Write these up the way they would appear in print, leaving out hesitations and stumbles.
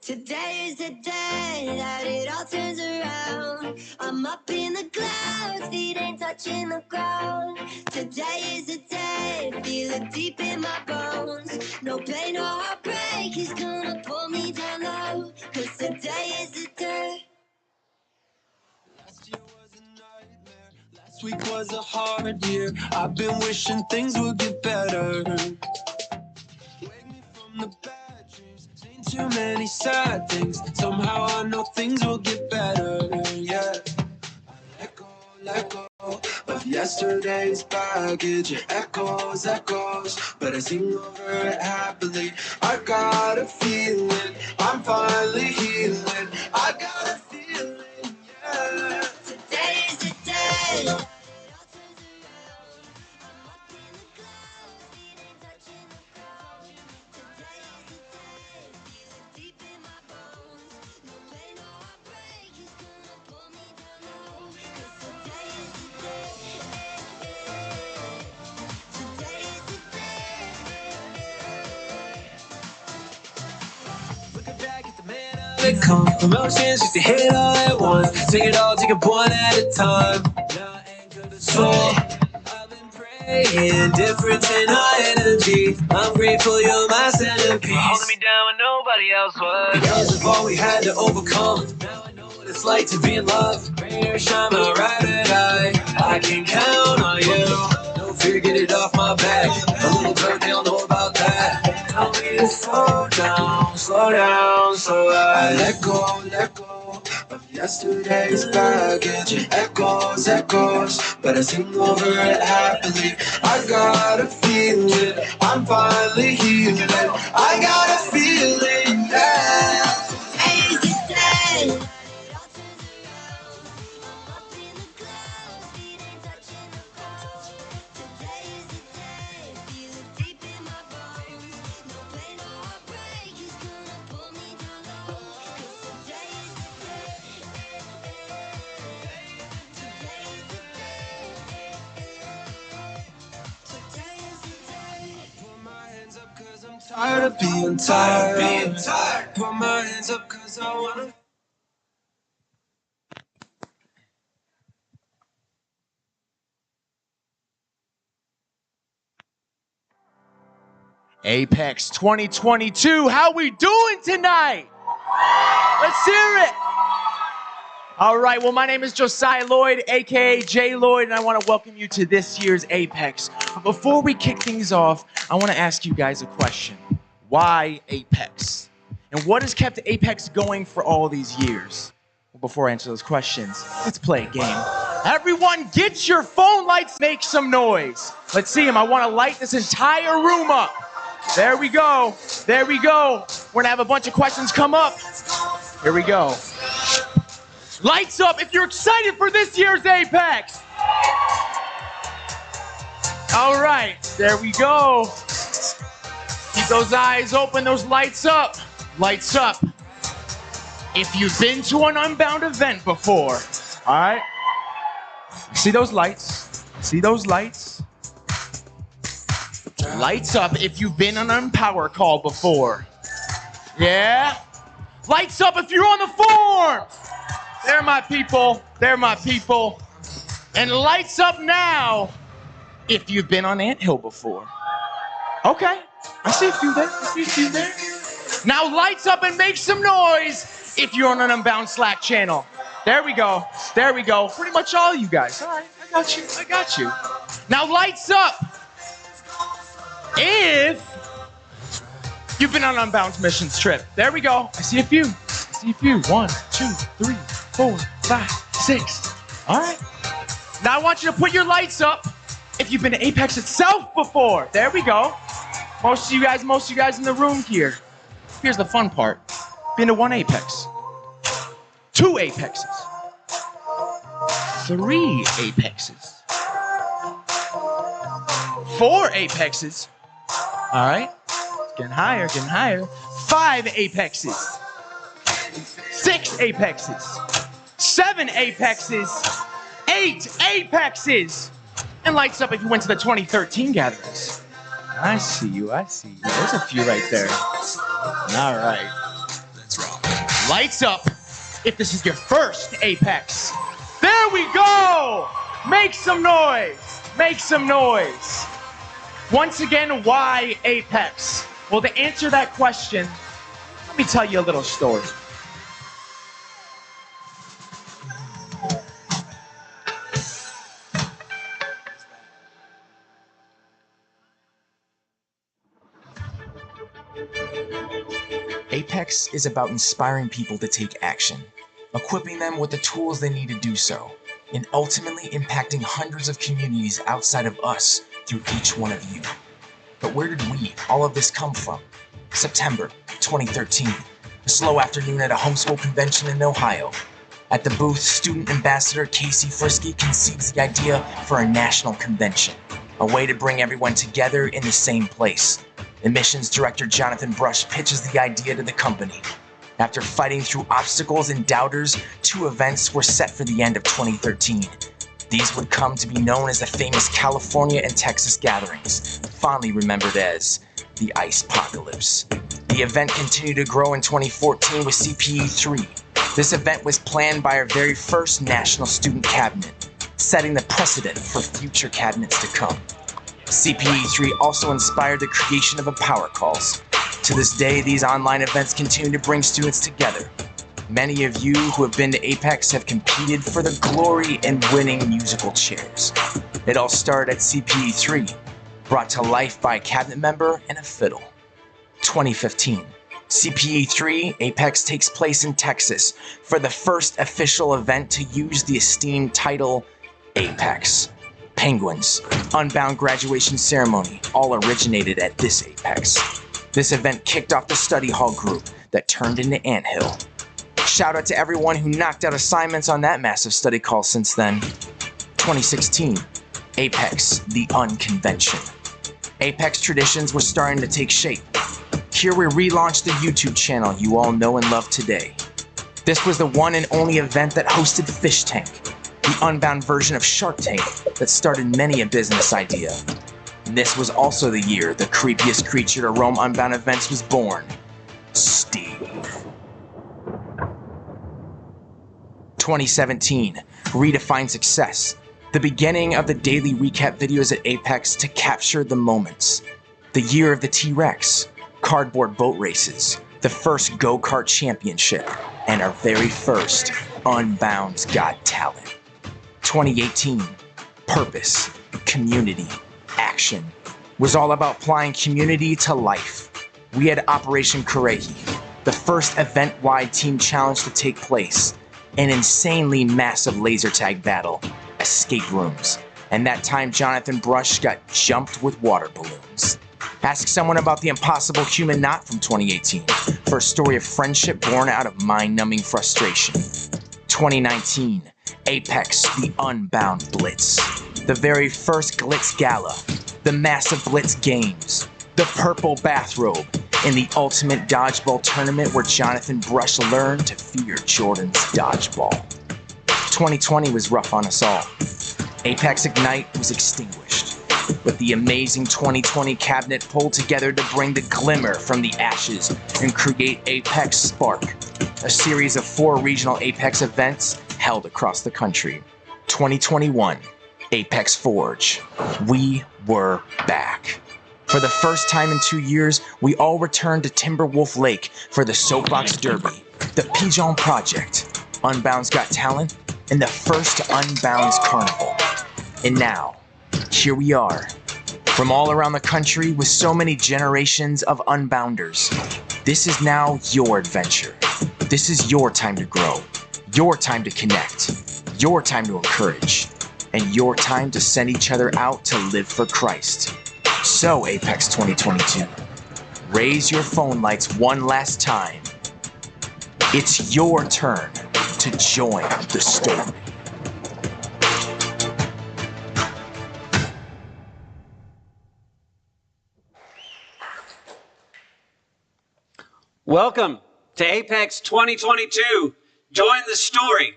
Today is the day that it all turns around. I'm up in the clouds, feet ain't touching the ground. Today is the day, feel it deep in my bones. No pain, no heartbreak, he's gonna pull me down low. Cause today is the day. Last year was a nightmare, last week was a hard year. I've been wishing things would get better. Wake me from the bad dreams, seen too many sad things. Somehow I know things will get better, yeah. I let go of yesterday's baggage. It echoes, but I sing over it happily. I got a feeling, I'm finally healing. I got a feeling, yeah. Today is the day. Come promotions just to hit all at once. Take it all, take it one at a time. Now I ain't gonna slow. I've been praying, difference in our energy. I'm grateful you're my centerpiece. Holding me down when nobody else was. Because of all we had to overcome. Now I know what it's like to be in love. Rain or shine, my ride or die. I can count on you. No fear, get it off my back. A little bird, they all know about that. Tell me to slow down, so I let go of yesterday's baggage. It echoes, but I sing over it happily. I got a feeling, I'm finally healing. I got a feeling, yeah. Today is the day. Tired of being tired. Put my hands up cause I wanna. Apex 2022, how we doing tonight? Let's hear it. All right, well, my name is Josiah Lloyd, aka J Lloyd, and I want to welcome you to this year's Apex. But before we kick things off, I want to ask you guys a question. Why Apex? And what has kept Apex going for all these years? Well, before I answer those questions, let's play a game. Everyone, get your phone lights, make some noise. Let's see them. I want to light this entire room up. There we go. There we go. We're gonna have a bunch of questions come up. Here we go. Lights up if you're excited for this year's Apex. All right, there we go. Keep those eyes open, those lights up. Lights up. If you've been to an Unbound event before, all right? See those lights? See those lights? Lights up if you've been on an Empower call before. Yeah? Lights up if you're on the forums. They're my people. They're my people. And lights up now if you've been on Anthill before. Okay. I see a few there. I see a few there. Now lights up and make some noise if you're on an Unbound Slack channel. There we go. There we go. Pretty much all you guys. All right. I got you. I got you. Now lights up if you've been on Unbound's missions trip. There we go. I see a few. I see a few. 1, 2, 3, 4, 5, 6. All right. Now I want you to put your lights up if you've been to Apex itself before. There we go. Most of you guys in the room here. Here's the fun part. Been to 1 Apex, 2 Apexes, 3 Apexes, 4 Apexes. All right. Getting higher, getting higher. 5 Apexes, 6 Apexes, 7 Apexes, 8 Apexes. And lights up if you went to the 2013 gatherings. I see you. I see you. There's a few right there. All right. Lights up if this is your first Apex. There we go. Make some noise. Make some noise. Once again, why Apex? Well, to answer that question, let me tell you a little story. Apex is about inspiring people to take action, equipping them with the tools they need to do so, and ultimately impacting hundreds of communities outside of us through each one of you. But where did all of this come from? September 2013, a slow afternoon at a homeschool convention in Ohio. At the booth, student ambassador Casey Frisky conceives the idea for a national convention, a way to bring everyone together in the same place. Admissions director Jonathan Brush pitches the idea to the company. After fighting through obstacles and doubters, 2 events were set for the end of 2013. These would come to be known as the famous California and Texas gatherings, fondly remembered as the Ice-pocalypse. The event continued to grow in 2014 with CPE3. This event was planned by our very first national student cabinet, setting the precedent for future cabinets to come. CPE3 also inspired the creation of a Power Calls. To this day, these online events continue to bring students together. Many of you who have been to Apex have competed for the glory in winning musical chairs. It all started at CPE3, brought to life by a cabinet member and a fiddle. 2015, CPE3 Apex takes place in Texas for the first official event to use the esteemed title Apex. Penguins, Unbound graduation ceremony, all originated at this Apex. This event kicked off the study hall group that turned into Anthill. Shout out to everyone who knocked out assignments on that massive study call since then. 2016, Apex, the Unconvention. Apex traditions were starting to take shape. Here we relaunched the YouTube channel you all know and love today. This was the one and only event that hosted Fish Tank, the Unbound version of Shark Tank that started many a business idea. This was also the year the creepiest creature to roam Unbound events was born, Steve. 2017, redefine success. The beginning of the daily recap videos at Apex to capture the moments. The year of the T-Rex, cardboard boat races, the first go-kart championship, and our very first Unbound's Got Talent. 2018, purpose, community, action. Was all about applying community to life. We had Operation Kurehi, the first event-wide team challenge to take place, an insanely massive laser tag battle, escape rooms, and that time Jonathan Brush got jumped with water balloons. Ask someone about the impossible human knot from 2018 for a story of friendship born out of mind-numbing frustration. 2019, Apex, the Unbound Blitz. The very first Glitz Gala, the massive Blitz Games, the purple bathrobe, and the ultimate dodgeball tournament where Jonathan Brush learned to fear Jordan's dodgeball. 2020 was rough on us all. Apex Ignite was extinguished, with the amazing 2020 cabinet pulled together to bring the glimmer from the ashes and create Apex Spark, a series of 4 regional Apex events held across the country. 2021, Apex Forge. We were back. For the first time in 2 years, we all returned to Timberwolf Lake for the Soapbox Derby, the Pigeon Project, Unbound's Got Talent, and the first Unbound's Carnival. And now, here we are, from all around the country with so many generations of Unbounders. This is now your adventure. This is your time to grow, your time to connect, your time to encourage, and your time to send each other out to live for Christ. So, Apex 2022, raise your phone lights one last time. It's your turn to join the story. Welcome to Apex 2022. Join the story.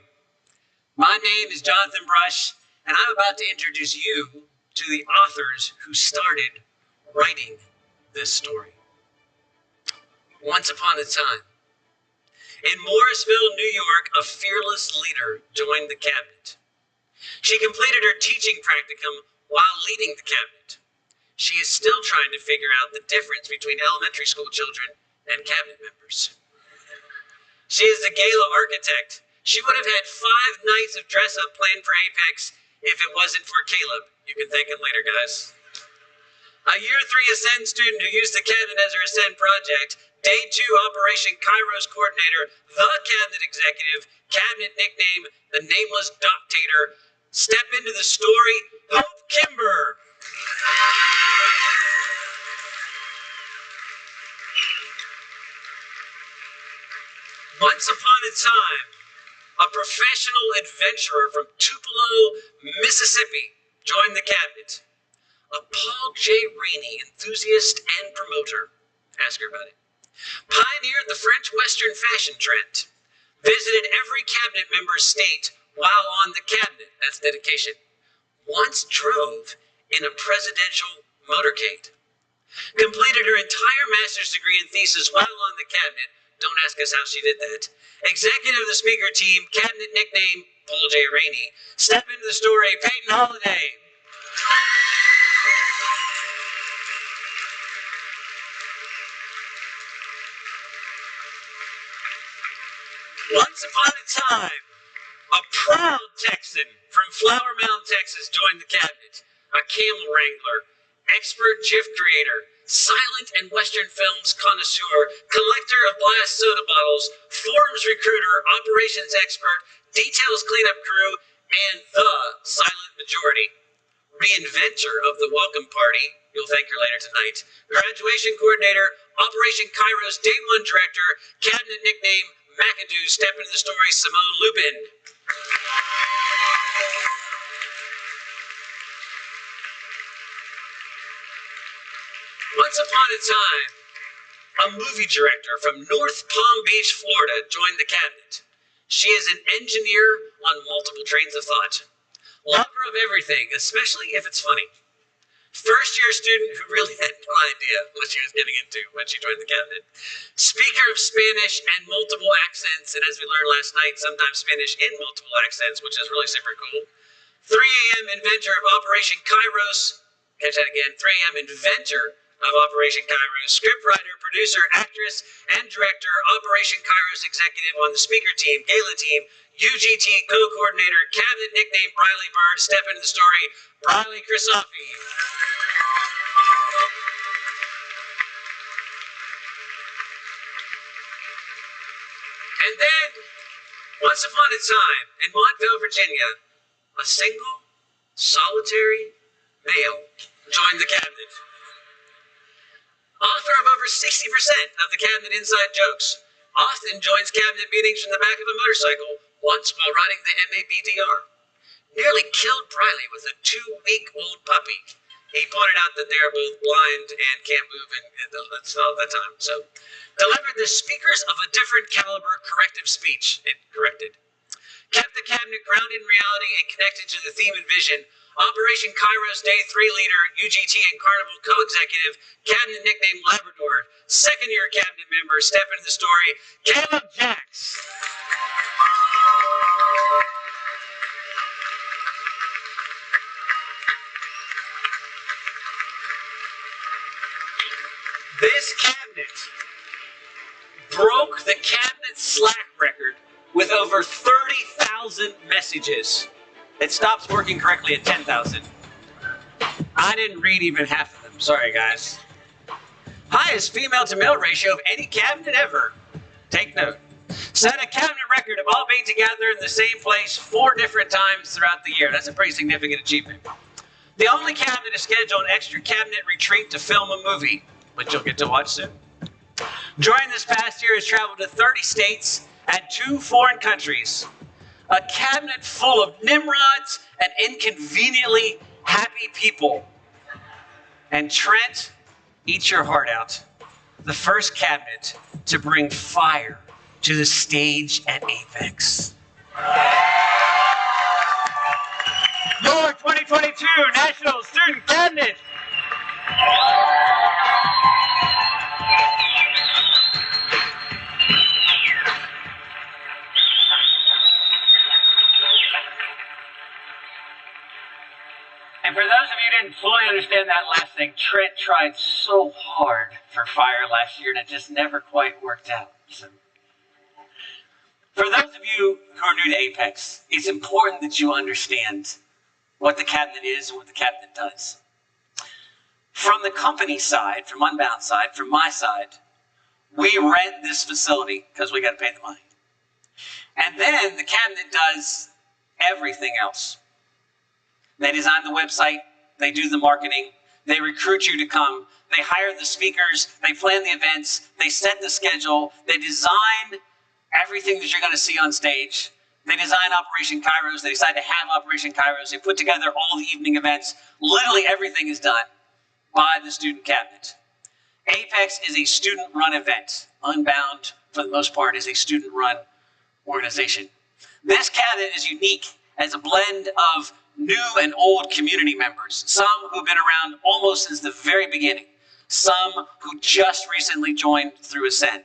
My name is Jonathan Brush, and I'm about to introduce you to the authors who started writing this story. Once upon a time, in Morrisville, New York, a fearless leader joined the cabinet. She completed her teaching practicum while leading the cabinet. She is still trying to figure out the difference between elementary school children and cabinet members. She is the gala architect. She would have had 5 nights of dress-up planned for Apex if it wasn't for Caleb. You can thank him later, guys. A year 3 Ascend student who used the cabinet as her Ascend project, day 2 Operation Kairos coordinator, the cabinet executive, cabinet nickname, the nameless dictator. Step into the story, Hope Kimber. Once upon a time, a professional adventurer from Tupelo, Mississippi, joined the cabinet. A Paul J. Rainey enthusiast and promoter. Ask her about it. Pioneered the French Western fashion trend. Visited every cabinet member's state while on the cabinet. That's dedication. Once drove in a presidential motorcade. Completed her entire master's degree and thesis while on the cabinet. Don't ask us how she did that. Executive of the speaker team, cabinet nickname, Paul J. Rainey. Step into the story, Peyton Holiday. Once upon a time, a proud Texan from Flower Mound, Texas joined the cabinet. A camel wrangler, expert GIF creator, silent and Western films connoisseur, collector of blast soda bottles, forums recruiter, operations expert, details cleanup crew, and the silent majority. Reinventor of the welcome party, you'll thank her later tonight. Graduation coordinator, Operation Kairos Day 1 director, cabinet nickname, McAdoo. Step into the story, Simone Lubin. Once upon a time, a movie director from North Palm Beach, Florida, joined the cabinet. She is an engineer on multiple trains of thought. Lover of everything, especially if it's funny. First-year student who really had no idea what she was getting into when she joined the cabinet. Speaker of Spanish and multiple accents, and as we learned last night, sometimes Spanish in multiple accents, which is really super cool. 3 a.m. inventor of Operation Kairos. Catch that again. 3 a.m. inventor of Operation Kairos, scriptwriter, producer, actress, and director, Operation Kairos executive on the speaker team, gala team, UGT co-coordinator, cabinet nickname Briley Bird. Step into the story, Briley Chrisofi. And then, once upon a time, in Montville, Virginia, a single, solitary male joined the cabinet. Author of over 60% of the cabinet inside jokes, often joins cabinet meetings from the back of a motorcycle, once while riding the MABDR. Nearly killed Briley with a 2-week-old puppy. He pointed out that they are both blind and can't move, and that's all that time. So, delivered the speakers of a different caliber corrective speech. It corrected. Kept the cabinet grounded in reality and connected to the theme and vision. Operation Kairos Day 3 leader, UGT and Carnival co-executive, cabinet nickname Labrador. Second-year cabinet member, step into the story, Caleb Jacks. This cabinet broke the cabinet Slack record with over 30,000 messages. It stops working correctly at 10,000. I didn't read even half of them. Sorry, guys. Highest female-to-male ratio of any cabinet ever. Take note. Set a cabinet record of all being together in the same place 4 different times throughout the year. That's a pretty significant achievement. The only cabinet to schedule an extra cabinet retreat to film a movie, which you'll get to watch soon. During this past year, has traveled to 30 states and 2 foreign countries. A cabinet full of nimrods and inconveniently happy people. And Trent, eat your heart out. The first cabinet to bring fire to the stage at Apex. Your 2022 National Student Cabinet. those of you who didn't fully understand that last thing, Trent tried so hard for fire last year and it just never quite worked out. So, for those of you who are new to Apex, it's important that you understand what the cabinet is and what the cabinet does. From the company side, from Unbound side, from my side, we rent this facility because we got to pay the money. And then the cabinet does everything else. They design the website, they do the marketing, they recruit you to come, they hire the speakers, they plan the events, they set the schedule, they design everything that you're going to see on stage. They design Operation Kairos, they decide to have Operation Kairos, they put together all the evening events. Literally everything is done by the student cabinet. Apex is a student-run event. Unbound, for the most part, is a student-run organization. This cabinet is unique as a blend of new and old community members, some who've been around almost since the very beginning, some who just recently joined through Ascend.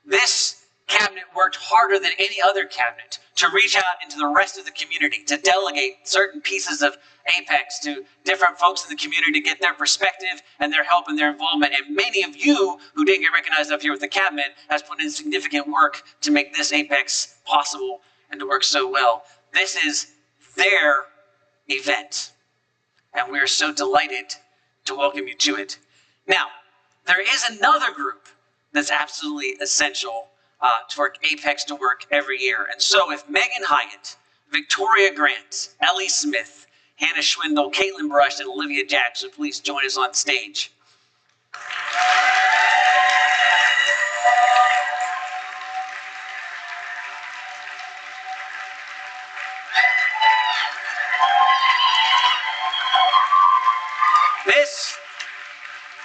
This cabinet worked harder than any other cabinet to reach out into the rest of the community, to delegate certain pieces of Apex to different folks in the community to get their perspective and their help and their involvement. And many of you who didn't get recognized up here with the cabinet has put in significant work to make this Apex possible and to work so well. This is their event, and we're so delighted to welcome you to it. Now, there is another group that's absolutely essential for Apex to work every year. And so if Megan Hyatt, Victoria Grant, Ellie Smith, Hannah Schwindel, Caitlin Brush, and Olivia Jackson, please join us on stage. This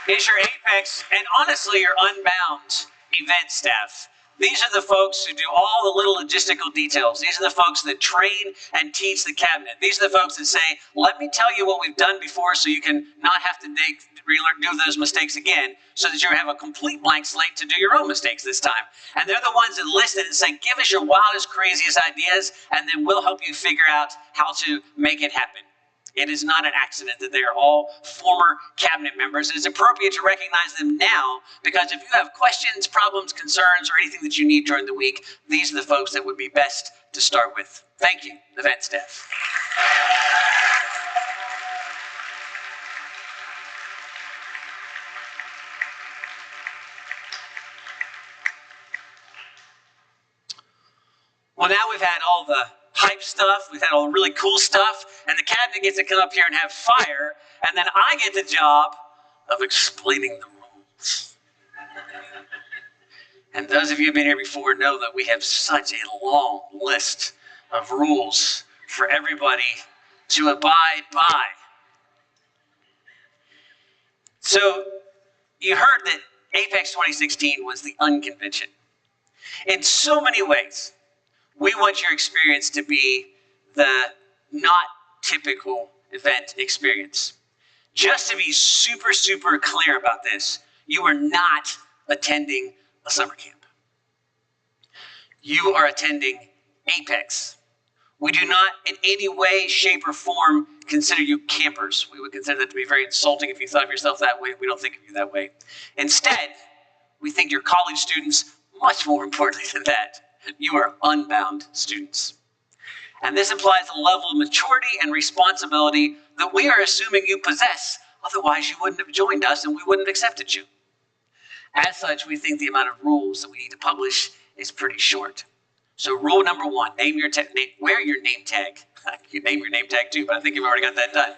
is your Apex and honestly your Unbound event staff. These are the folks who do all the little logistical details. These are the folks that train and teach the cabinet. These are the folks that say, let me tell you what we've done before so you can not have to do those mistakes again, so that you have a complete blank slate to do your own mistakes this time. And they're the ones that listen and say, give us your wildest, craziest ideas, and then we'll help you figure out how to make it happen. It is not an accident that they are all former cabinet members. It is appropriate to recognize them now because if you have questions, problems, concerns, or anything that you need during the week, these are the folks that would be best to start with. Thank you, event staff. Well, now we've had all the hype stuff, we've had all the really cool stuff, and the cabinet gets to come up here and have fire, and then I get the job of explaining the rules. And those of you who've been here before know that we have such a long list of rules for everybody to abide by. So you heard that Apex 2016 was the unconvention. In so many ways, we want your experience to be the not typical event experience. Just to be super, super clear about this, you are not attending a summer camp. You are attending Apex. We do not in any way, shape, or form consider you campers. We would consider that to be very insulting if you thought of yourself that way. We don't think of you that way. Instead, we think you're college students, much more importantly than that. You are Unbound students. And this implies a level of maturity and responsibility that we are assuming you possess. Otherwise, you wouldn't have joined us and we wouldn't have accepted you. As such, we think the amount of rules that we need to publish is pretty short. So rule number one, wear your name tag. You name your name tag too, but I think you've already got that done.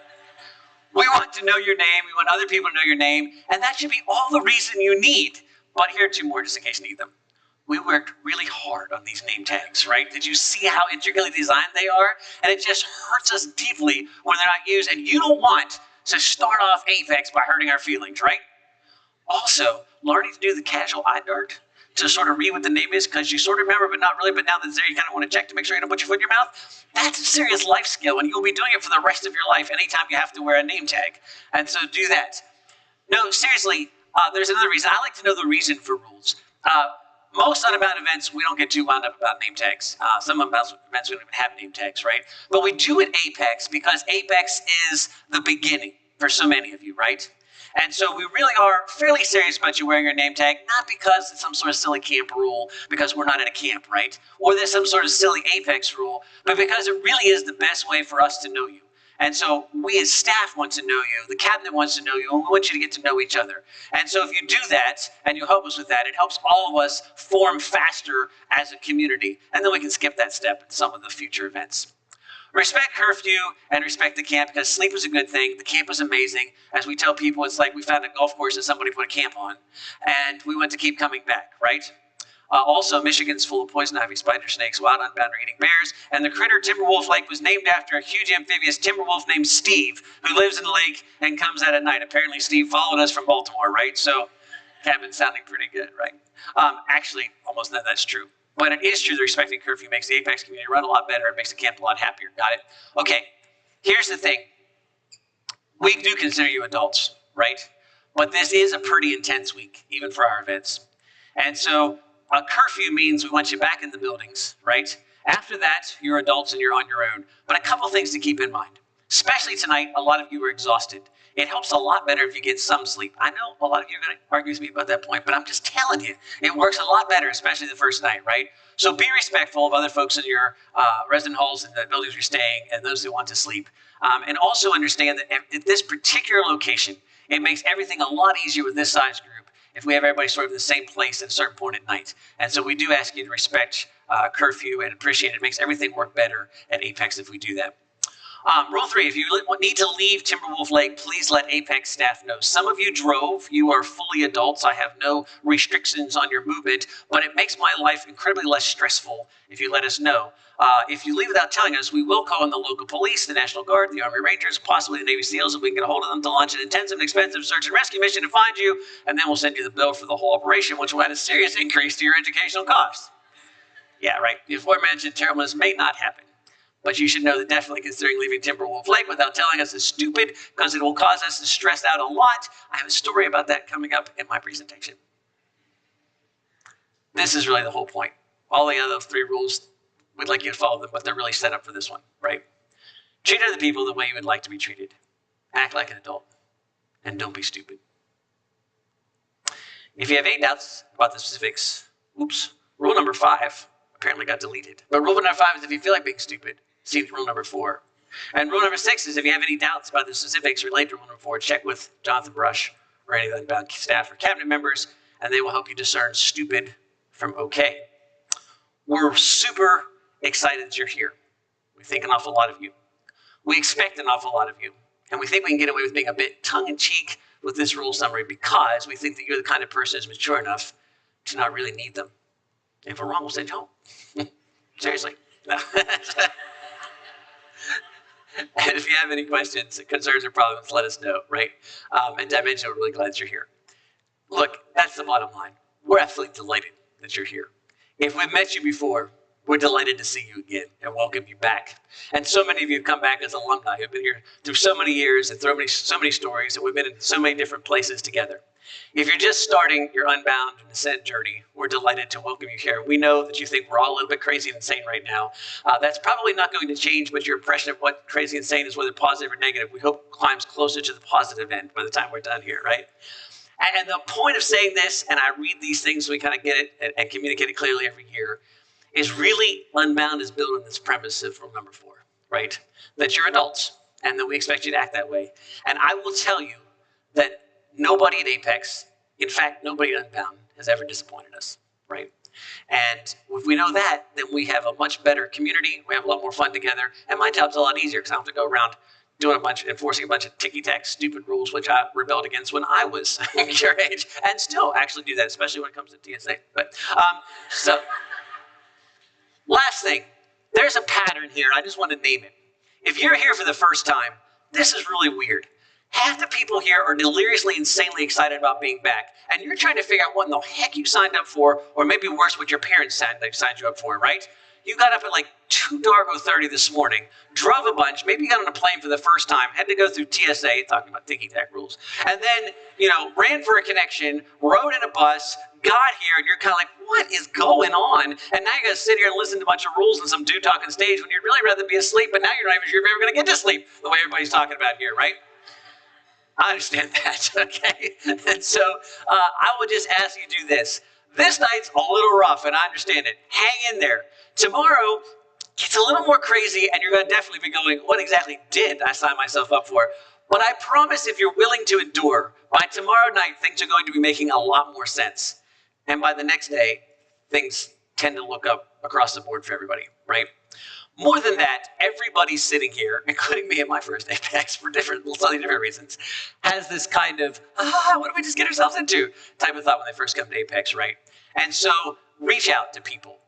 We want to know your name. We want other people to know your name. And that should be all the reason you need. But here are two more just in case you need them. We worked really hard on these name tags, right? Did you see how intricately designed they are? And it just hurts us deeply when they're not used. And you don't want to start off Apex by hurting our feelings, right? Also, learning to do the casual eye dart to sort of read what the name is because you sort of remember, but not really. But now that it's there, you kind of want to check to make sure you don't put your foot in your mouth. That's a serious life skill, and you'll be doing it for the rest of your life anytime you have to wear a name tag. And so do that. No, seriously, there's another reason. I like to know the reason for rules. Most Unbound events, we don't get too wound up about name tags. Some Unbound events, we don't even have name tags, right? But we do at Apex because Apex is the beginning for so many of you, right? And so we really are fairly serious about you wearing your name tag, not because it's some sort of silly camp rule, because we're not at a camp, right? Or there's some sort of silly Apex rule, but because it really is the best way for us to know you. And so we as staff want to know you, the cabinet wants to know you, and we want you to get to know each other. And so if you do that, and you help us with that, it helps all of us form faster as a community. And then we can skip that step in some of the future events. Respect curfew and respect the camp, because sleep is a good thing. The camp is amazing. As we tell people, it's like we found a golf course that somebody put a camp on, and we want to keep coming back, right? Also, Michigan's full of poison ivy, spider snakes, wild unbound are eating bears, and the critter Timberwolf Lake was named after a huge amphibious timberwolf named Steve, who lives in the lake and comes out at night. Apparently, Steve followed us from Baltimore, right? So, cabin's sounding pretty good, right? Actually, almost none of that's true. But it is true that respecting curfew makes the Apex community run a lot better. It makes the camp a lot happier. Got it? Okay, here's the thing. We do consider you adults, right? But this is a pretty intense week, even for our events. And so a curfew means we want you back in the buildings, right? After that, you're adults and you're on your own. But a couple things to keep in mind. Especially tonight, a lot of you are exhausted. It helps a lot better if you get some sleep. I know a lot of you are going to argue with me about that point, but I'm just telling you, it works a lot better, especially the first night, right? So be respectful of other folks in your resident halls and the buildings you're staying and those who want to sleep. And also understand that at this particular location, it makes everything a lot easier with this size group if we have everybody sort of in the same place at a certain point at night. And so we do ask you to respect curfew and appreciate it. It makes everything work better at Apex if we do that. Rule 3, if you need to leave Timberwolf Lake, please let Apex staff know. Some of you drove. You are fully adults. I have no restrictions on your movement, but it makes my life incredibly less stressful if you let us know. If you leave without telling us, we will call in the local police, the National Guard, the Army Rangers, possibly the Navy SEALs if we can get a hold of them to launch an intensive and expensive search and rescue mission to find you, and then we'll send you the bill for the whole operation, which will add a serious increase to your educational costs. Yeah, right. The aforementioned terribleness may not happen. But you should know that definitely considering leaving Timberwolf Lake without telling us is stupid because it will cause us to stress out a lot. I have a story about that coming up in my presentation. This is really the whole point. All the other 3 rules, we'd like you to follow them, but they're really set up for this one, right? Treat other people the way you would like to be treated. Act like an adult. And don't be stupid. If you have any doubts about the specifics, oops, rule number 5 apparently got deleted. But rule number 5 is if you feel like being stupid, see rule number 4. And rule number 6 is if you have any doubts about the specifics related to rule number 4, check with Jonathan Brush or any of the Unbound staff or cabinet members, and they will help you discern stupid from okay. We're super excited that you're here. We think an awful lot of you. We expect an awful lot of you. And we think we can get away with being a bit tongue-in-cheek with this rule summary because we think that you're the kind of person who's mature enough to not really need them. If we're wrong, we'll send you home. Seriously. No. And if you have any questions, concerns, or problems, let us know, right? And I mentioned we're really glad that you're here. Look, that's the bottom line. We're absolutely delighted that you're here. If we've met you before, we're delighted to see you again and welcome you back. And so many of you have come back as alumni who've been here through so many years and through so many stories, and we've been in so many different places together. If you're just starting your Unbound and Ascent journey, we're delighted to welcome you here. We know that you think we're all a little bit crazy and insane right now. That's probably not going to change, but your impression of what crazy and insane is, whether positive or negative, we hope climbs closer to the positive end by the time we're done here, right? And the point of saying this, and I read these things so we kind of get it and communicate it clearly every year, is really Unbound is built on this premise of rule number 4, right? That you're adults and that we expect you to act that way. And I will tell you that nobody at Apex, in fact, nobody at Unbound has ever disappointed us, right? And if we know that, then we have a much better community. We have a lot more fun together. And my job's a lot easier because I don't have to go around doing enforcing a bunch of ticky-tack stupid rules, which I rebelled against when I was your age, and still actually do that, especially when it comes to TSA. But so, last thing, there's a pattern here. I just want to name it. If you're here for the first time, this is really weird. Half the people here are deliriously, insanely excited about being back, and you're trying to figure out what in the heck you signed up for, or maybe worse, what your parents signed you up for, right? you got up at like 2:30 this morning, drove a bunch, maybe you got on a plane for the first time, had to go through TSA, talking about thinking tech rules, and then, ran for a connection, rode in a bus, got here, and you're kind of like, what is going on? And now you got to sit here and listen to a bunch of rules and some dude talking stage when you'd really rather be asleep, but now you're not even sure if you're ever going to get to sleep the way everybody's talking about here, right? I understand that, okay? And so I would just ask you to do this. This night's a little rough, and I understand it. Hang in there. Tomorrow, it's a little more crazy, and you're going to definitely be going, what exactly did I sign myself up for? But I promise if you're willing to endure, by tomorrow night, things are going to be making a lot more sense. And by the next day, things tend to look up across the board for everybody, right? More than that, everybody sitting here, including me at my first Apex for slightly different reasons, has this kind of, what did we just get ourselves into type of thought when they first come to Apex, right? And so reach out to people.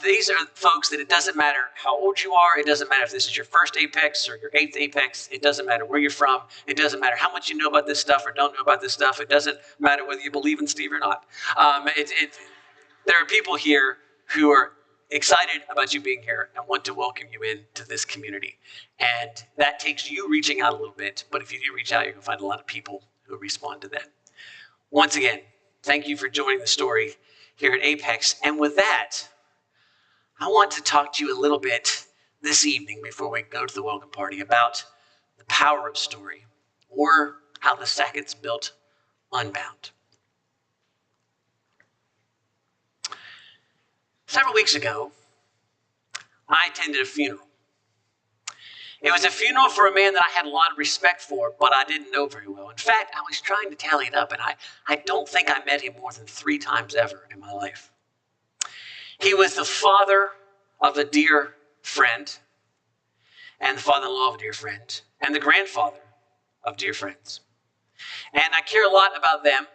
These are folks that it doesn't matter how old you are. It doesn't matter if this is your first Apex or your 8th Apex. It doesn't matter where you're from. It doesn't matter how much you know about this stuff or don't know about this stuff. It doesn't matter whether you believe in Steve or not. There are people here who are excited about you being here and want to welcome you into this community. And that takes you reaching out a little bit. But if you do reach out, you're going to find a lot of people who respond to that. Once again, thank you for joining the story here at Apex. And with that, I want to talk to you a little bit this evening before we go to the welcome party about the power of story, or how the Sackett's built Unbound. Several weeks ago, I attended a funeral. It was a funeral for a man that I had a lot of respect for, but I didn't know very well. In fact, I was trying to tally it up, and I don't think I met him more than 3 times ever in my life. He was the father of a dear friend, and the father-in-law of a dear friend, and the grandfather of dear friends. And I care a lot about them,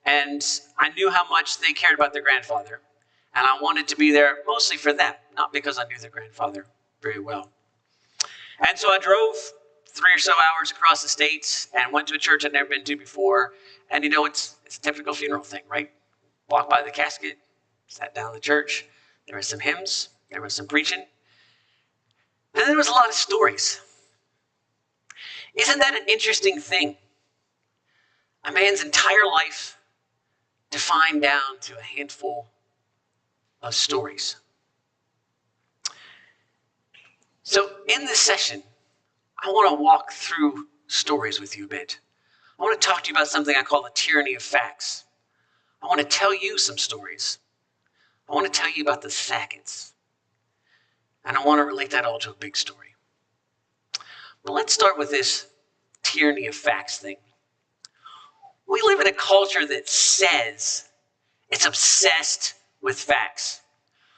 and I knew how much they cared about their grandfather. And I wanted to be there mostly for them, not because I knew their grandfather very well. And so I drove 3 or so hours across the state and went to a church I'd never been to before. And it's a typical funeral thing, right? Walked by the casket, sat down in the church. There were some hymns, there was some preaching. And there was a lot of stories. Isn't that an interesting thing? A man's entire life defined down to a handful of stories. So in this session, I want to walk through stories with you a bit. I want to talk to you about something I call the tyranny of facts. I want to tell you some stories. I want to tell you about the Sackett's. And I want to relate that all to a big story. But let's start with this tyranny of facts thing. We live in a culture that says it's obsessed with facts.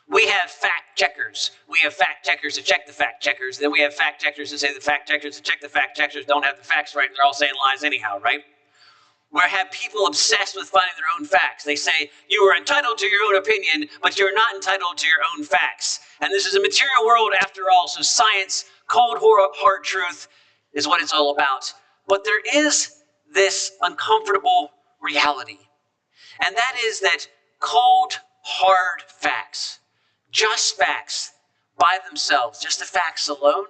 We have fact checkers. We have fact checkers to check the fact checkers. Then we have fact checkers to say the fact checkers to check the fact checkers don't have the facts right, and they're all saying lies anyhow, right? We have people obsessed with finding their own facts. They say, you are entitled to your own opinion, but you're not entitled to your own facts. And this is a material world after all, so science, cold, hard truth is what it's all about. But there is this uncomfortable reality, and that is that cold, hard facts, just facts by themselves, just the facts alone,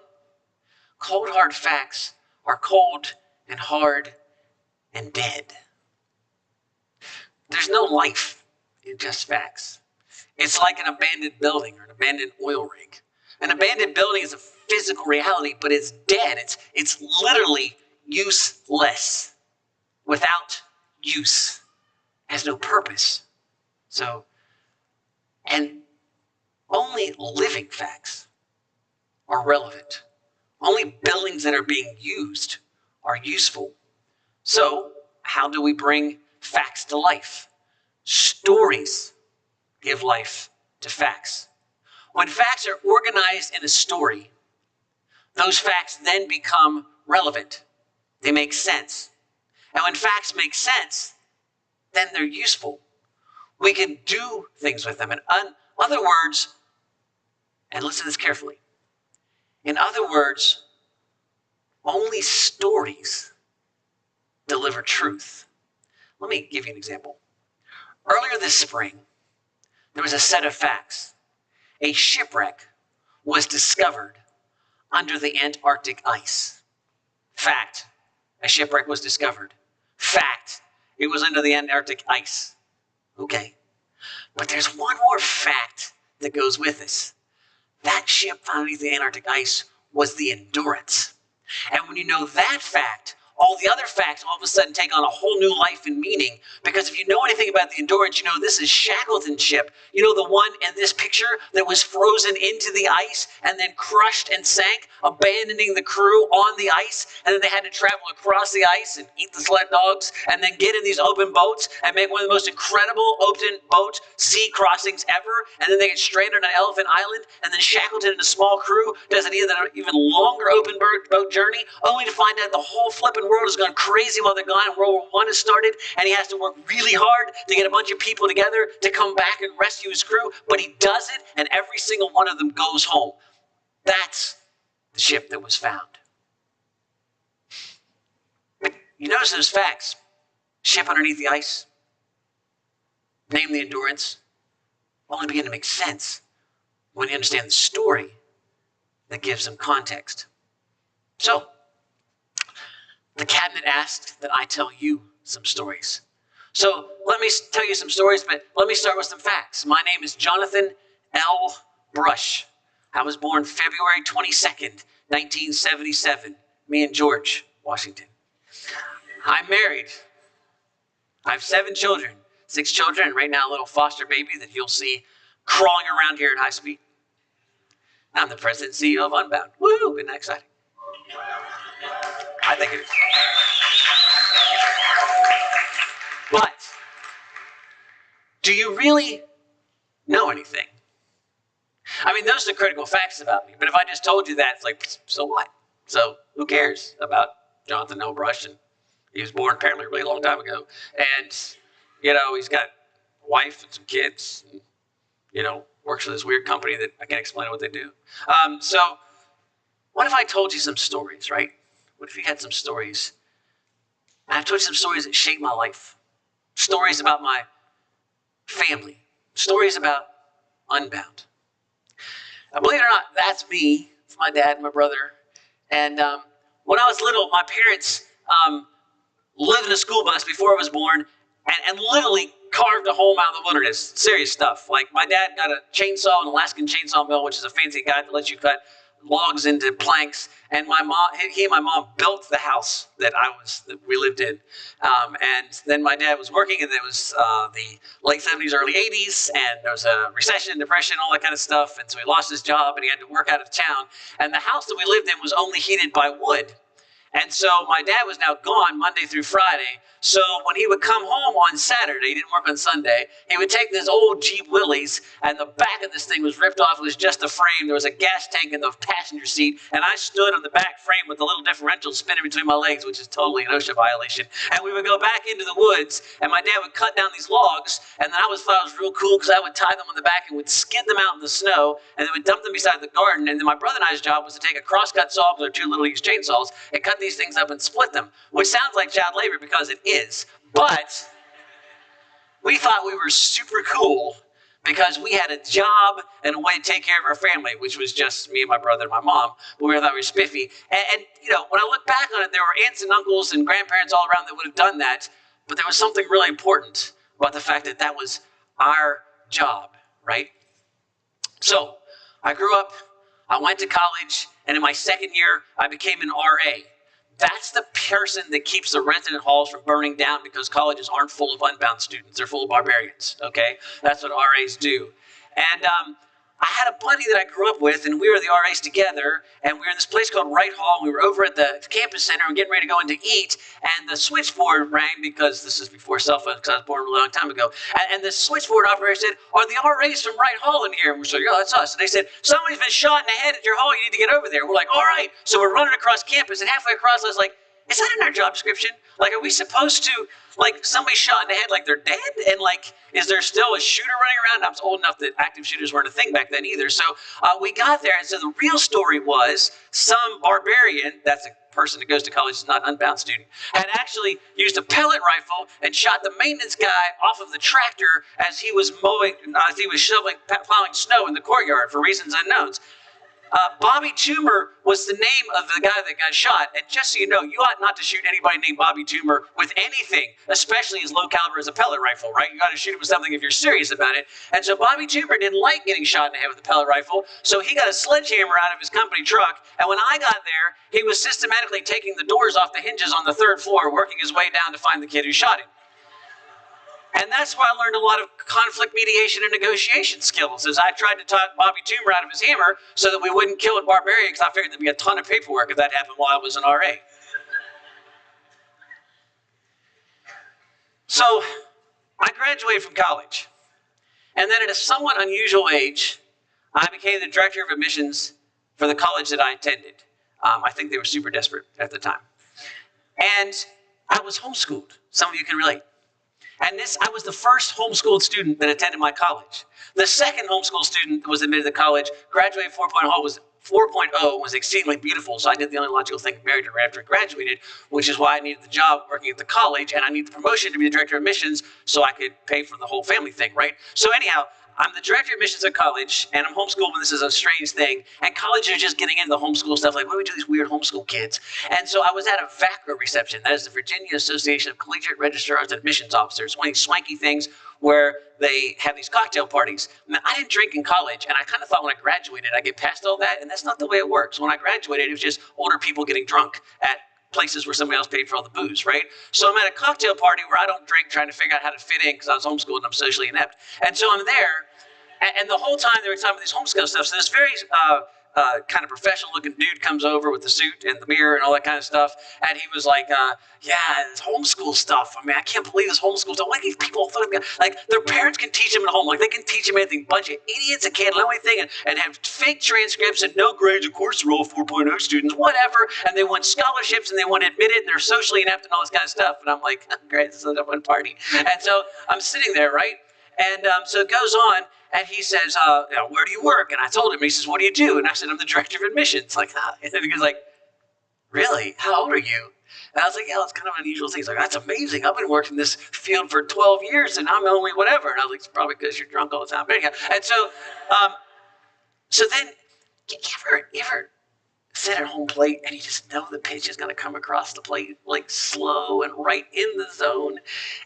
cold, hard facts are cold and hard and dead. There's no life in just facts. It's like an abandoned building or an abandoned oil rig. An abandoned building is a physical reality, but it's dead. It's literally useless. Without use. It has no purpose. So, and only living facts are relevant. Only buildings that are being used are useful. So, how do we bring facts to life? Stories give life to facts. When facts are organized in a story, those facts then become relevant. They make sense. And when facts make sense, then they're useful. We can do things with them. In other words, and listen to this carefully, in other words, only stories deliver truth. Let me give you an example. Earlier this spring, there was a set of facts. a shipwreck was discovered under the Antarctic ice. Fact, a shipwreck was discovered. Fact, it was under the Antarctic ice. Okay. But there's one more fact that goes with this. That ship found underneath the Antarctic ice was the Endurance. And when you know that fact, all the other facts all of a sudden take on a whole new life and meaning. Because if you know anything about the Endurance, you know this is Shackleton's ship. You know the one in this picture that was frozen into the ice and then crushed and sank, abandoning the crew on the ice. And then they had to travel across the ice and eat the sled dogs and then get in these open boats and make one of the most incredible open boat sea crossings ever. And then they get stranded on Elephant Island. And then Shackleton and a small crew does an even longer open boat journey, only to find out the whole flipping world has gone crazy while they're gone and World War I has started, and he has to work really hard to get a bunch of people together to come back and rescue his crew, but he does it, and every single one of them goes home. That's the ship that was found. But you notice those facts. Ship underneath the ice, named the Endurance, only begin to make sense when you understand the story that gives them context. So, the cabinet asked that I tell you some stories. So let me tell you some stories, but let me start with some facts. My name is Jonathan L. Brush. I was born February 22nd, 1977. Me and George Washington. I'm married. I have 7 children, 6 children, and right now a little foster baby that you'll see crawling around here at high speed. I'm the president and CEO of Unbound. Woo! Isn't that exciting? I think it is. But, do you really know anything? I mean, those are the critical facts about me. But if I just told you that, it's like, so what? So, who cares about Jonathan L. Brush? And he was born apparently a really long time ago. And, you know, he's got a wife and some kids. And, you know, works for this weird company that I can't explain what they do. So, what if I told you some stories, right? What if you had some stories? I've told you some stories that shaped my life. Stories about my family. Stories about Unbound. Now, believe it or not, that's me. It's my dad and my brother. And when I was little, my parents lived in a school bus before I was born and literally carved a home out of the wilderness. Serious stuff. Like my dad got a chainsaw, an Alaskan chainsaw mill, which is a fancy guy that lets you cut logs into planks, and my mom, he and my mom built the house that we lived in. And then my dad was working, and it was the late 70s, early 80s, and there was a recession, depression, all that kind of stuff, and so he lost his job, and he had to work out of town. And the house that we lived in was only heated by wood. And so my dad was now gone Monday through Friday. So when he would come home on Saturday, he didn't work on Sunday, he would take this old Jeep Willys, and the back of this thing was ripped off. It was just a frame. There was a gas tank in the passenger seat, and I stood on the back frame with a little differential spinning between my legs, which is totally an OSHA violation. And we would go back into the woods, and my dad would cut down these logs, and then I always thought it was real cool because I would tie them on the back and would skid them out in the snow, and then would dump them beside the garden. And then my brother and I's job was to take a crosscut saw, because they're 2 little used chainsaws, and cut these things up and split them, which sounds like child labor because it is. But we thought we were super cool because we had a job and a way to take care of our family, which was just me and my brother and my mom. But we thought we were spiffy. And you know, when I look back on it, there were aunts and uncles and grandparents all around that would have done that. But there was something really important about the fact that that was our job, right? So I grew up, I went to college, and in my second year, I became an RA. That's the person that keeps the resident halls from burning down because colleges aren't full of Unbound students. They're full of barbarians, okay? That's what RAs do. And I had a buddy that I grew up with, and we were the RAs together, and we were in this place called Wright Hall. We were over at the campus center and getting ready to go in to eat, and the switchboard rang because this is before cell phones, because I was born a really long time ago. And the switchboard operator said, "Are the RAs from Wright Hall in here?" And we said, "Yeah, that's us." And they said, "Somebody's been shot in the head at your hall. You need to get over there." We're like, "All right." So we're running across campus, and halfway across, I was like, is that in our job description? Like, are we supposed to, like, somebody shot in the head, like they're dead? And, like, is there still a shooter running around? I was old enough that active shooters weren't a thing back then either. So we got there, and so the real story was some barbarian, that's a person that goes to college is not an Unbound student, had actually used a pellet rifle and shot the maintenance guy off of the tractor as he was plowing snow in the courtyard for reasons unknowns. Bobby Toomer was the name of the guy that got shot. And just so you know, you ought not to shoot anybody named Bobby Toomer with anything, especially as low caliber as a pellet rifle, right? You got to shoot him with something if you're serious about it. And so Bobby Toomer didn't like getting shot in the head with a pellet rifle, so he got a sledgehammer out of his company truck. And when I got there, he was systematically taking the doors off the hinges on the 3rd floor, working his way down to find the kid who shot him. And that's where I learned a lot of conflict mediation and negotiation skills, as I tried to talk Bobby Toomer out of his hammer so that we wouldn't kill a barbarian, because I figured there'd be a ton of paperwork if that happened while I was an RA. So I graduated from college. And then at a somewhat unusual age, I became the director of admissions for the college that I attended. I think they were super desperate at the time. And I was homeschooled. Some of you can relate. And I was the first homeschooled student that attended my college. The second homeschool student that was admitted to college, graduated 4.0 was exceedingly beautiful, so I did the only logical thing, married her right after I graduated, which is why I needed the job working at the college, and I needed the promotion to be the director of admissions so I could pay for the whole family thing, right? So anyhow, I'm the director of admissions at college, and I'm homeschooled, but this is a strange thing. And colleges are just getting into the homeschool stuff, like, what do we do with these weird homeschool kids? And so I was at a VACRA reception, that is the Virginia Association of Collegiate Registrars and Admissions Officers, one of these swanky things where they have these cocktail parties. Now, I didn't drink in college, and I kind of thought when I graduated, I'd get past all that, and that's not the way it works. When I graduated, it was just older people getting drunk at places where somebody else paid for all the booze, right? So I'm at a cocktail party where I don't drink, trying to figure out how to fit in because I was homeschooled and I'm socially inept. And so I'm there, and the whole time they were talking about these homeschool stuff. So this very kind of professional-looking dude comes over with the suit and the mirror and all that kind of stuff, and he was like, yeah, this homeschool stuff. I mean, I can't believe this homeschool stuff. Why do these people like their parents can teach them at home? Like they can teach them anything. Bunch of idiots that can't learn anything and have fake transcripts and no grades. Of course, they're all 4.0 students, whatever. And they want scholarships and they want admitted and they're socially inept and all this kind of stuff. And I'm like, great, this is a fun party. And so I'm sitting there, right? And so it goes on, and he says, where do you work? And I told him, he says, what do you do? And I said, I'm the director of admissions. Like, and he goes like, really? How old are you? And I was like, yeah, it's kind of an unusual thing. He's like, that's amazing. I've been working in this field for 12 years, and I'm only whatever. And I was like, it's probably because you're drunk all the time. But anyhow, and so, so then, you ever sit at home plate and you just know the pitch is going to come across the plate like slow and right in the zone?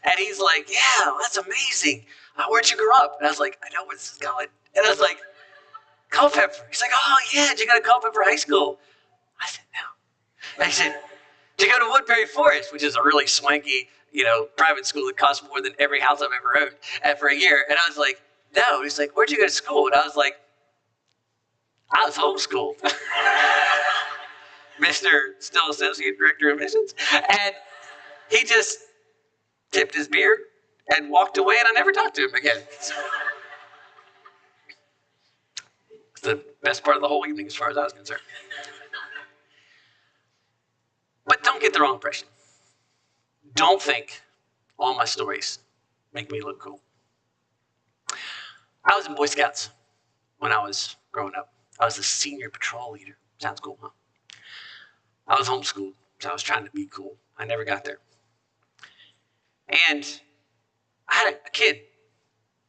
And he's like, yeah, that's amazing. Where'd you grow up? And I was like, I know where this is going. And I was like, Culpeper. He's like, oh yeah, did you go to Culpeper High School? I said, no. And he said, did you go to Woodbury Forest, which is a really swanky, private school that costs more than every house I've ever owned for a year? And I was like, no. And he's like, where'd you go to school? And I was like, I was homeschooled. Mr. Still Associate Director of Admissions. And he just tipped his beer and walked away, and I never talked to him again. It's the best part of the whole evening as far as I was concerned. But don't get the wrong impression. Don't think all my stories make me look cool. I was in Boy Scouts when I was growing up. I was the senior patrol leader. Sounds cool, huh? I was homeschooled, so I was trying to be cool. I never got there. And I had a kid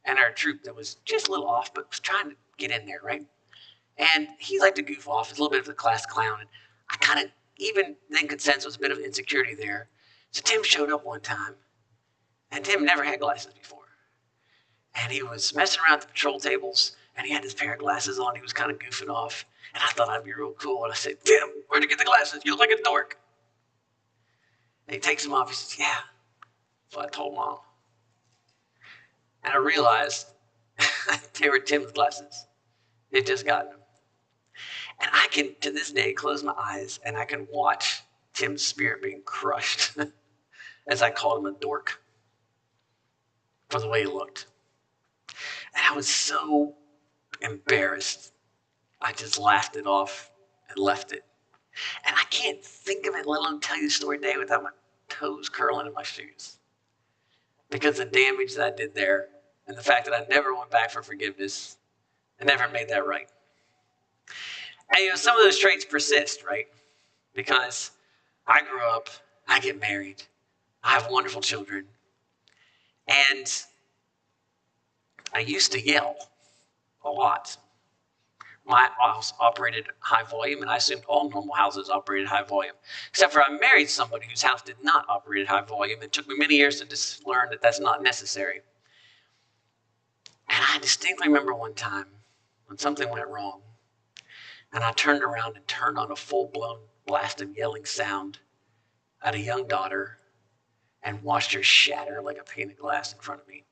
in our troop that was just a little off, but was trying to get in there, right? And he liked to goof off. He's a little bit of a class clown. And I kind of, even then could sense there was a bit of insecurity there. So Tim showed up one time, and Tim never had glasses before. And he was messing around at the patrol tables, and he had his pair of glasses on. He was kind of goofing off. And I thought I'd be real cool. And I said, Tim, where'd you get the glasses? You look like a dork. And he takes them off. He says, yeah. So I told Mom. And I realized they were Tim's glasses. They'd just gotten them. And I can, to this day, close my eyes and I can watch Tim's spirit being crushed as I called him a dork for the way he looked. And I was so embarrassed. I just laughed it off and left it. And I can't think of it, let alone tell you the story today without my toes curling in my shoes. Because the damage that I did there and the fact that I never went back for forgiveness and never made that right. And some of those traits persist, right? Because I grew up, I get married, I have wonderful children, and I used to yell a lot. My house operated high volume, and I assumed all normal houses operated high volume, except for I married somebody whose house did not operate at high volume. It took me many years to just learn that that's not necessary. And I distinctly remember one time when something went wrong, and I turned around and turned on a full-blown blast of yelling sound at a young daughter and watched her shatter like a pane of glass in front of me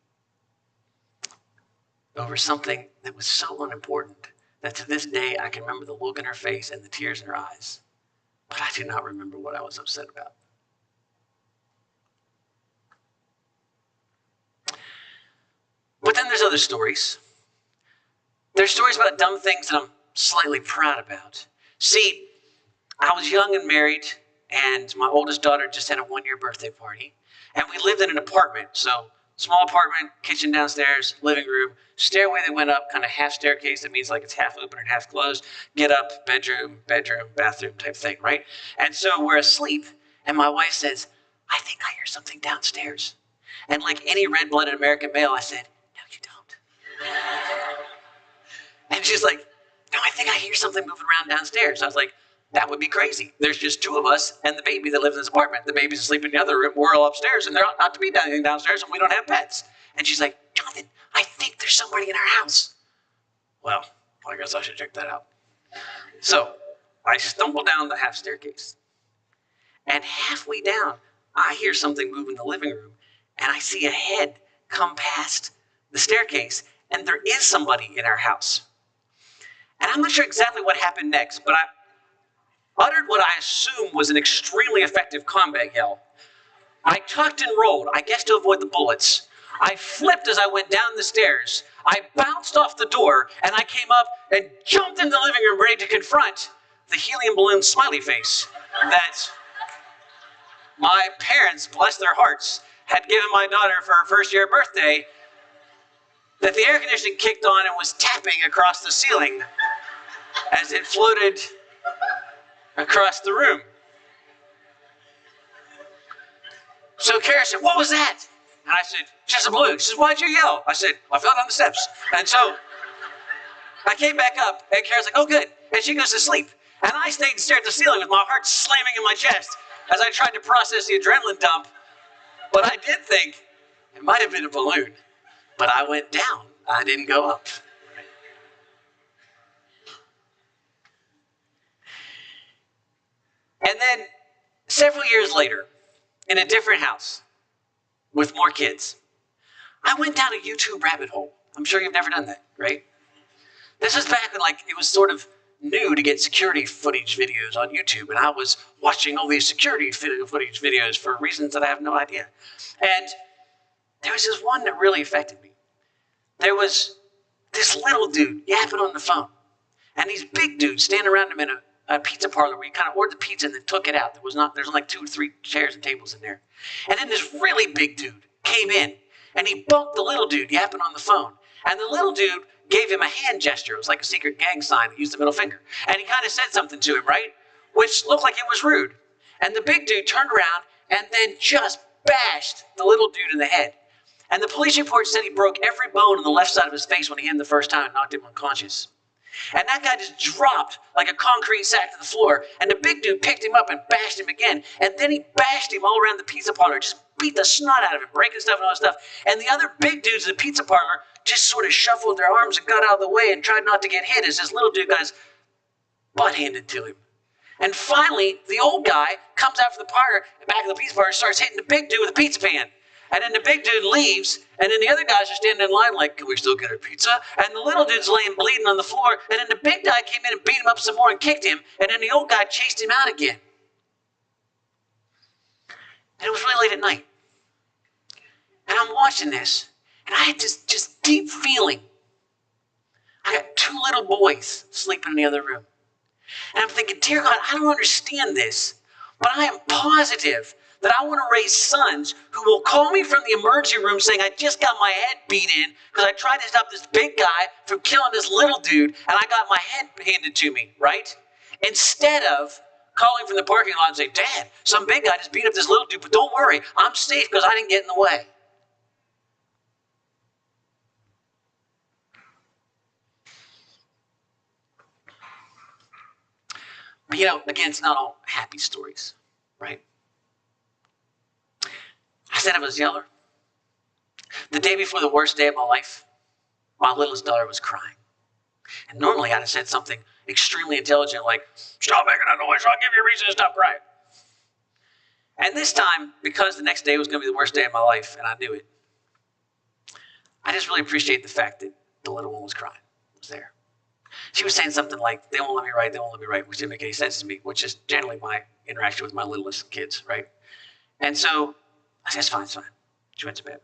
over something that was so unimportant that to this day I can remember the look in her face and the tears in her eyes, but I do not remember what I was upset about. But then there's other stories. There's stories about dumb things that I'm slightly proud about. See, I was young and married, and my oldest daughter just had a 1-year birthday party, and we lived in an apartment, so small apartment, kitchen downstairs, living room, stairway that went up, kind of half staircase. That means like it's half open and half closed. Get up, bedroom, bathroom type thing, right? And so we're asleep, and my wife says, I think I hear something downstairs. And like any red-blooded American male, I said, no, you don't. And she's like, no, I think I hear something moving around downstairs. I was like, that would be crazy. There's just 2 of us and the baby that lives in this apartment. The baby's asleep in the other room. We're all upstairs, and there ought not to be anything downstairs, and we don't have pets. And she's like, Jonathan, I think there's somebody in our house. Well, I guess I should check that out. So I stumble down the half staircase, and halfway down, I hear something move in the living room, and I see a head come past the staircase, and there is somebody in our house. And I'm not sure exactly what happened next, but I uttered what I assume was an extremely effective combat yell. I tucked and rolled, I guess to avoid the bullets. I flipped as I went down the stairs. I bounced off the door, and I came up and jumped into the living room ready to confront the helium balloon smiley face that my parents, bless their hearts, had given my daughter for her first-year birthday, that the air conditioning kicked on and was tapping across the ceiling as it floated across the room. So Kara said, what was that? And I said, just a balloon. She said, why'd you yell? I said, I fell down the steps. And so I came back up, and Kara's like, oh, good. And she goes to sleep. And I stayed and stared at the ceiling with my heart slamming in my chest as I tried to process the adrenaline dump. But I did think it might have been a balloon. But I went down. I didn't go up. And then several years later, in a different house with more kids, I went down a YouTube rabbit hole. I'm sure you've never done that, right? This was back when it was sort of new to get security footage videos on YouTube, and I was watching all these security footage videos for reasons that I have no idea. And there was this one that really affected me. There was this little dude yapping on the phone, and these big dudes standing around him in a pizza parlor where you kind of ordered the pizza and then took it out. There's like 2 or 3 chairs and tables in there. And then this really big dude came in, and he bumped the little dude yapping on the phone. And the little dude gave him a hand gesture. It was like a secret gang sign that used the middle finger. And he kind of said something to him, right? Which looked like it was rude. And the big dude turned around and then just bashed the little dude in the head. And the police report said he broke every bone on the left side of his face when he hit him the first time and knocked him unconscious. And that guy just dropped like a concrete sack to the floor. And the big dude picked him up and bashed him again. And then he bashed him all around the pizza parlor, just beat the snot out of him, breaking stuff and all that stuff. And the other big dudes in the pizza parlor just sort of shuffled their arms and got out of the way and tried not to get hit as this little dude got his butt handed to him. And finally, the old guy comes out from the parlor, back of the pizza parlor, and starts hitting the big dude with a pizza pan. And then the big dude leaves, and then the other guys are standing in line like, can we still get our pizza? And the little dude's laying bleeding on the floor, and then the big guy came in and beat him up some more and kicked him, and then the old guy chased him out again. And it was really late at night. And I'm watching this, and I had this just deep feeling. I got 2 little boys sleeping in the other room. And I'm thinking, dear God, I don't understand this, but I am positive that I want to raise sons who will call me from the emergency room saying, I just got my head beat in because I tried to stop this big guy from killing this little dude and I got my head handed to me, right? Instead of calling from the parking lot and say, Dad, some big guy just beat up this little dude, but don't worry, I'm safe because I didn't get in the way. But again, it's not all happy stories, right? I said I was younger. The day before the worst day of my life, my littlest daughter was crying. And normally I'd have said something extremely intelligent like, stop making that noise, I'll give you a reason to stop crying. And this time, because the next day was going to be the worst day of my life, and I knew it, I just really appreciate the fact that the little one was crying, was there. She was saying something like, they won't let me write, they won't let me write, which didn't make any sense to me, which is generally my interaction with my littlest kids, right? And so I said, it's fine, it's fine. She went to bed.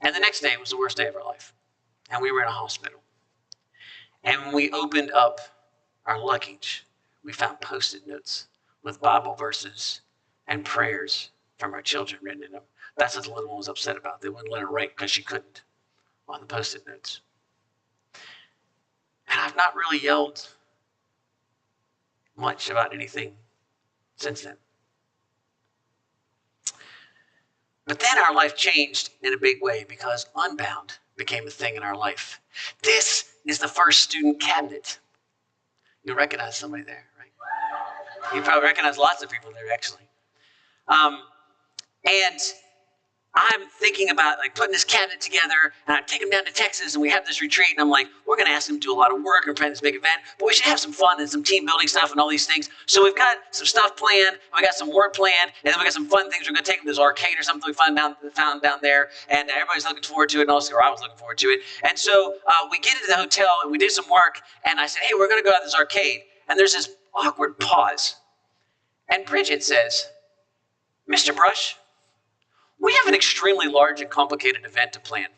And the next day was the worst day of our life. And we were in a hospital. And when we opened up our luggage, we found Post-it notes with Bible verses and prayers from our children written in them. That's what the little one was upset about. They wouldn't let her write because she couldn't on the Post-it notes. And I've not really yelled much about anything since then. But then our life changed in a big way because Unbound became a thing in our life. This is the first student cabinet. You'll recognize somebody there, right? You probably recognize lots of people there, actually. And I'm thinking about putting this cabinet together, and I take them down to Texas, and we have this retreat, and I'm like, we're going to ask them to do a lot of work and plan this big event, but we should have some fun and some team building stuff and all these things. So we've got some stuff planned, and we got some work planned, and then we got some fun things. We're going to take them to this arcade or something we found down there, and everybody's looking forward to it, and also, or I was looking forward to it. And so we get into the hotel, and we did some work, and I said, hey, we're going to go out to this arcade, and there's this awkward pause. And Bridget says, Mr. Brush, we have an extremely large and complicated event to plan.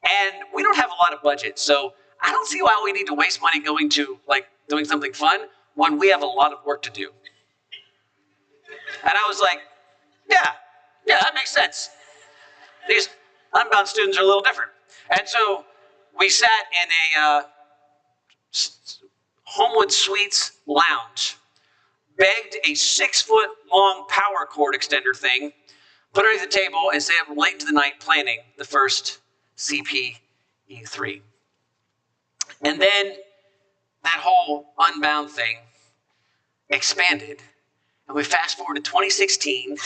And we don't have a lot of budget, so I don't see why we need to waste money going to, doing something fun when we have a lot of work to do. And I was like, yeah, that makes sense. These Unbound students are a little different. And so we sat in a Homewood Suites lounge, begged a 6-foot-long power cord extender thing, put it underneath the table, and stayed up late into the night planning the first CPE3. And then that whole Unbound thing expanded. And we fast forward to 2016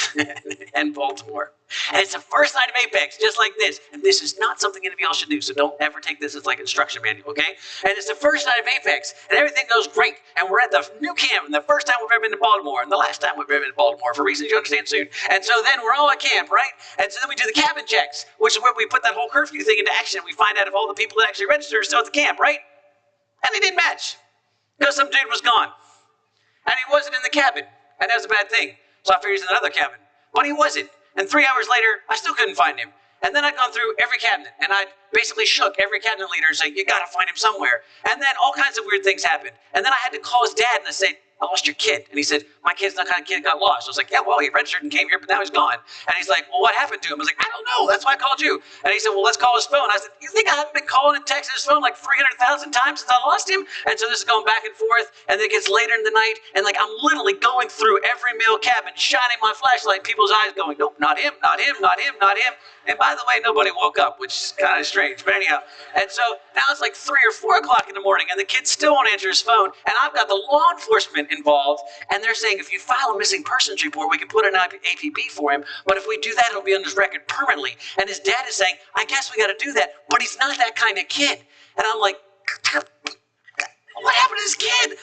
in Baltimore. And it's the first night of Apex, just like this. And this is not something any of y'all should do, so don't ever take this as instruction manual, okay? And it's the first night of Apex, and everything goes great. And we're at the new camp, and the first time we've ever been to Baltimore, and the last time we've ever been to Baltimore, for reasons you understand soon. And so then we're all at camp, right? And so then we do the cabin checks, which is where we put that whole curfew thing into action. We find out if all the people that actually register are still at the camp, right? And they didn't match, because some dude was gone. And he wasn't in the cabin. And that was a bad thing. So I figured he's in another cabin. But he wasn't. And 3 hours later, I still couldn't find him. And then I'd gone through every cabinet, and I'd basically shook every cabinet leader and say, you got to find him somewhere. And then all kinds of weird things happened. And then I had to call his dad, and I said, I lost your kid. And he said, my kid's not kind of kid got lost. I was like, yeah, well, he registered and came here, but now he's gone. And he's like, well, what happened to him? I was like, I don't know. That's why I called you. And he said, well, let's call his phone. I said, you think I haven't been calling and texting his phone 300,000 times since I lost him? And so this is going back and forth. And then it gets later in the night. And I'm literally going through every male cabin, shining my flashlight, people's eyes going, nope, not him, not him, not him, not him. And by the way, nobody woke up, which is kind of strange. But anyhow, and so now it's 3 or 4 o'clock in the morning, and the kid still won't answer his phone. And I've got the law enforcement involved. And they're saying, if you file a missing persons report, we can put an APB for him. But if we do that, it'll be on his record permanently. And his dad is saying, I guess we got to do that. But he's not that kind of kid. And I'm like, what happened to this kid?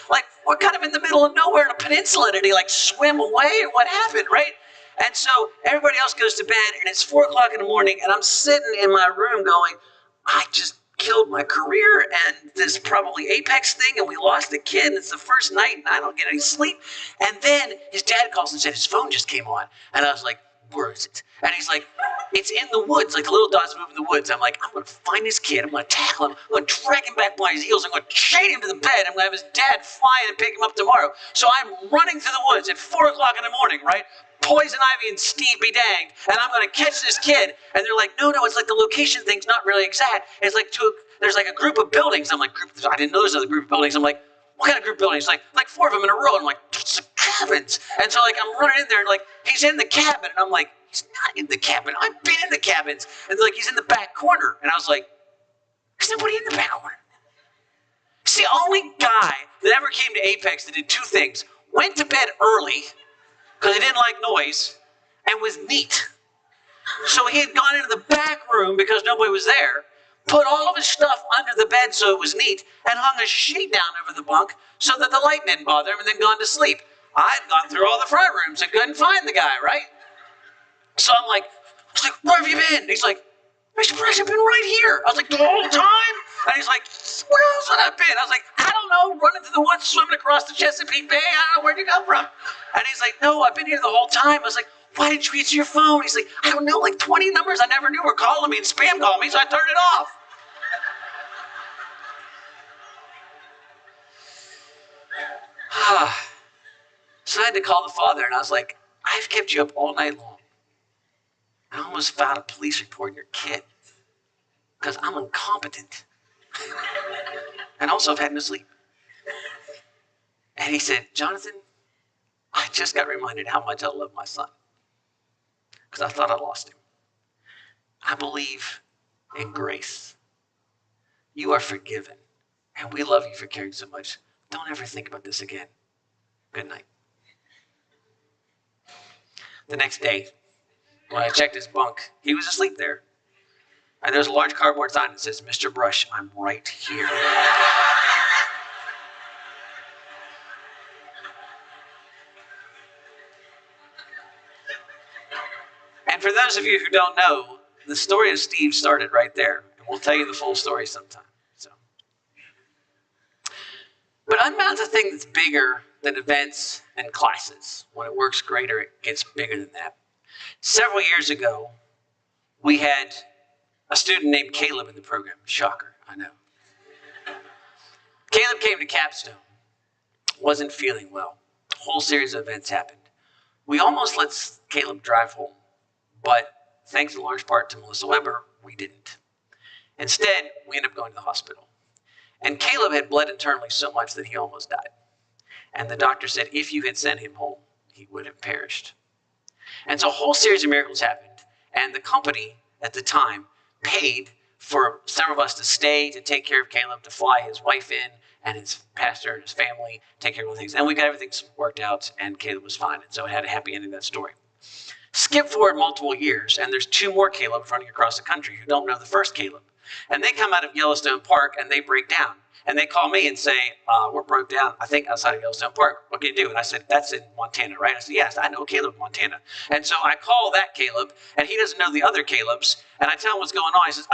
We're kind of in the middle of nowhere in a peninsula. Did he swim away? Or what happened, right? And so everybody else goes to bed, and it's 4 o'clock in the morning, and I'm sitting in my room going, I just killed my career and this probably Apex thing, and we lost the kid, and it's the first night, and I don't get any sleep. And then his dad calls and said his phone just came on. And I was like, where is it? And he's like, it's in the woods. The little dot's moving in the woods. I'm like, I'm going to find this kid. I'm going to tackle him. I'm going to drag him back by his heels. I'm going to chain him to the bed. I'm going to have his dad fly in and pick him up tomorrow. So I'm running through the woods at 4 o'clock in the morning, right? Poison Ivy and Steve be danged, and I'm going to catch this kid. And they're like, no, it's the location thing's not really exact. It's there's a group of buildings. I'm like, I didn't know there's a group of buildings. I'm like, what kind of group building? He's like 4 of them in a row. And I'm like, it's the cabins. And so like, I'm running in there and like, he's in the cabin. And I'm like, he's not in the cabin. I've been in the cabins. And like, he's in the back corner. And I was like, there's nobody in the back corner. It's the only guy that ever came to Apex that did 2 things. Went to bed early because he didn't like noise and was neat. So he had gone into the back room because nobody was there, put all of his stuff under the bed so it was neat, and hung a sheet down over the bunk so that the light didn't bother him, and then gone to sleep. I had gone through all the front rooms and couldn't find the guy, right? So I was like, where have you been? And he's like, Mr. Price, I've been right here. I was like, the whole time? And he's like, where else have I been? I was like, I don't know, running through the woods, swimming across the Chesapeake Bay. I don't know, where'd you come from? And he's like, no, I've been here the whole time. I was like, why didn't you answer your phone? He's like, I don't know, like 20 numbers I never knew were calling me and spam calling me, so I turned it off. So I had to call the father, and I was like, I've kept you up all night long. I almost filed a police report on your kid because I'm incompetent. And also I've had no sleep. And he said, Jonathan, I just got reminded how much I love my son because I thought I lost him. I believe in grace. You are forgiven, and we love you for caring so much. Don't ever think about this again. Good night. The next day, when I checked his bunk, he was asleep there. And there's a large cardboard sign that says, Mr. Brush, I'm right here. And for those of you who don't know, the story of Steve started right there. And we'll tell you the full story sometime. But Unbound's a thing that's bigger than events and classes. When it works greater, it gets bigger than that. Several years ago, we had a student named Caleb in the program. Shocker, I know. Caleb came to Capstone, wasn't feeling well. A whole series of events happened. We almost let Caleb drive home, but thanks in large part to Melissa Weber, we didn't. Instead, we ended up going to the hospital. And Caleb had bled internally so much that he almost died. And the doctor said if you had sent him home, he would have perished. And so a whole series of miracles happened. And the company at the time paid for several of us to stay, to take care of Caleb, to fly his wife in, and his pastor and his family, take care of all things. And we got everything worked out, and Caleb was fine. And so it had a happy ending to that story. Skip forward multiple years, and there's 2 more Caleb running across the country who don't know the first Caleb. And they come out of Yellowstone Park, and they break down. And they call me and say, we're broke down, I think, outside of Yellowstone Park. What can you do? And I said, that's in Montana, right? I said, yes, I know Caleb in Montana. And so I call that Caleb, and he doesn't know the other Calebs. And I tell him what's going on. He says,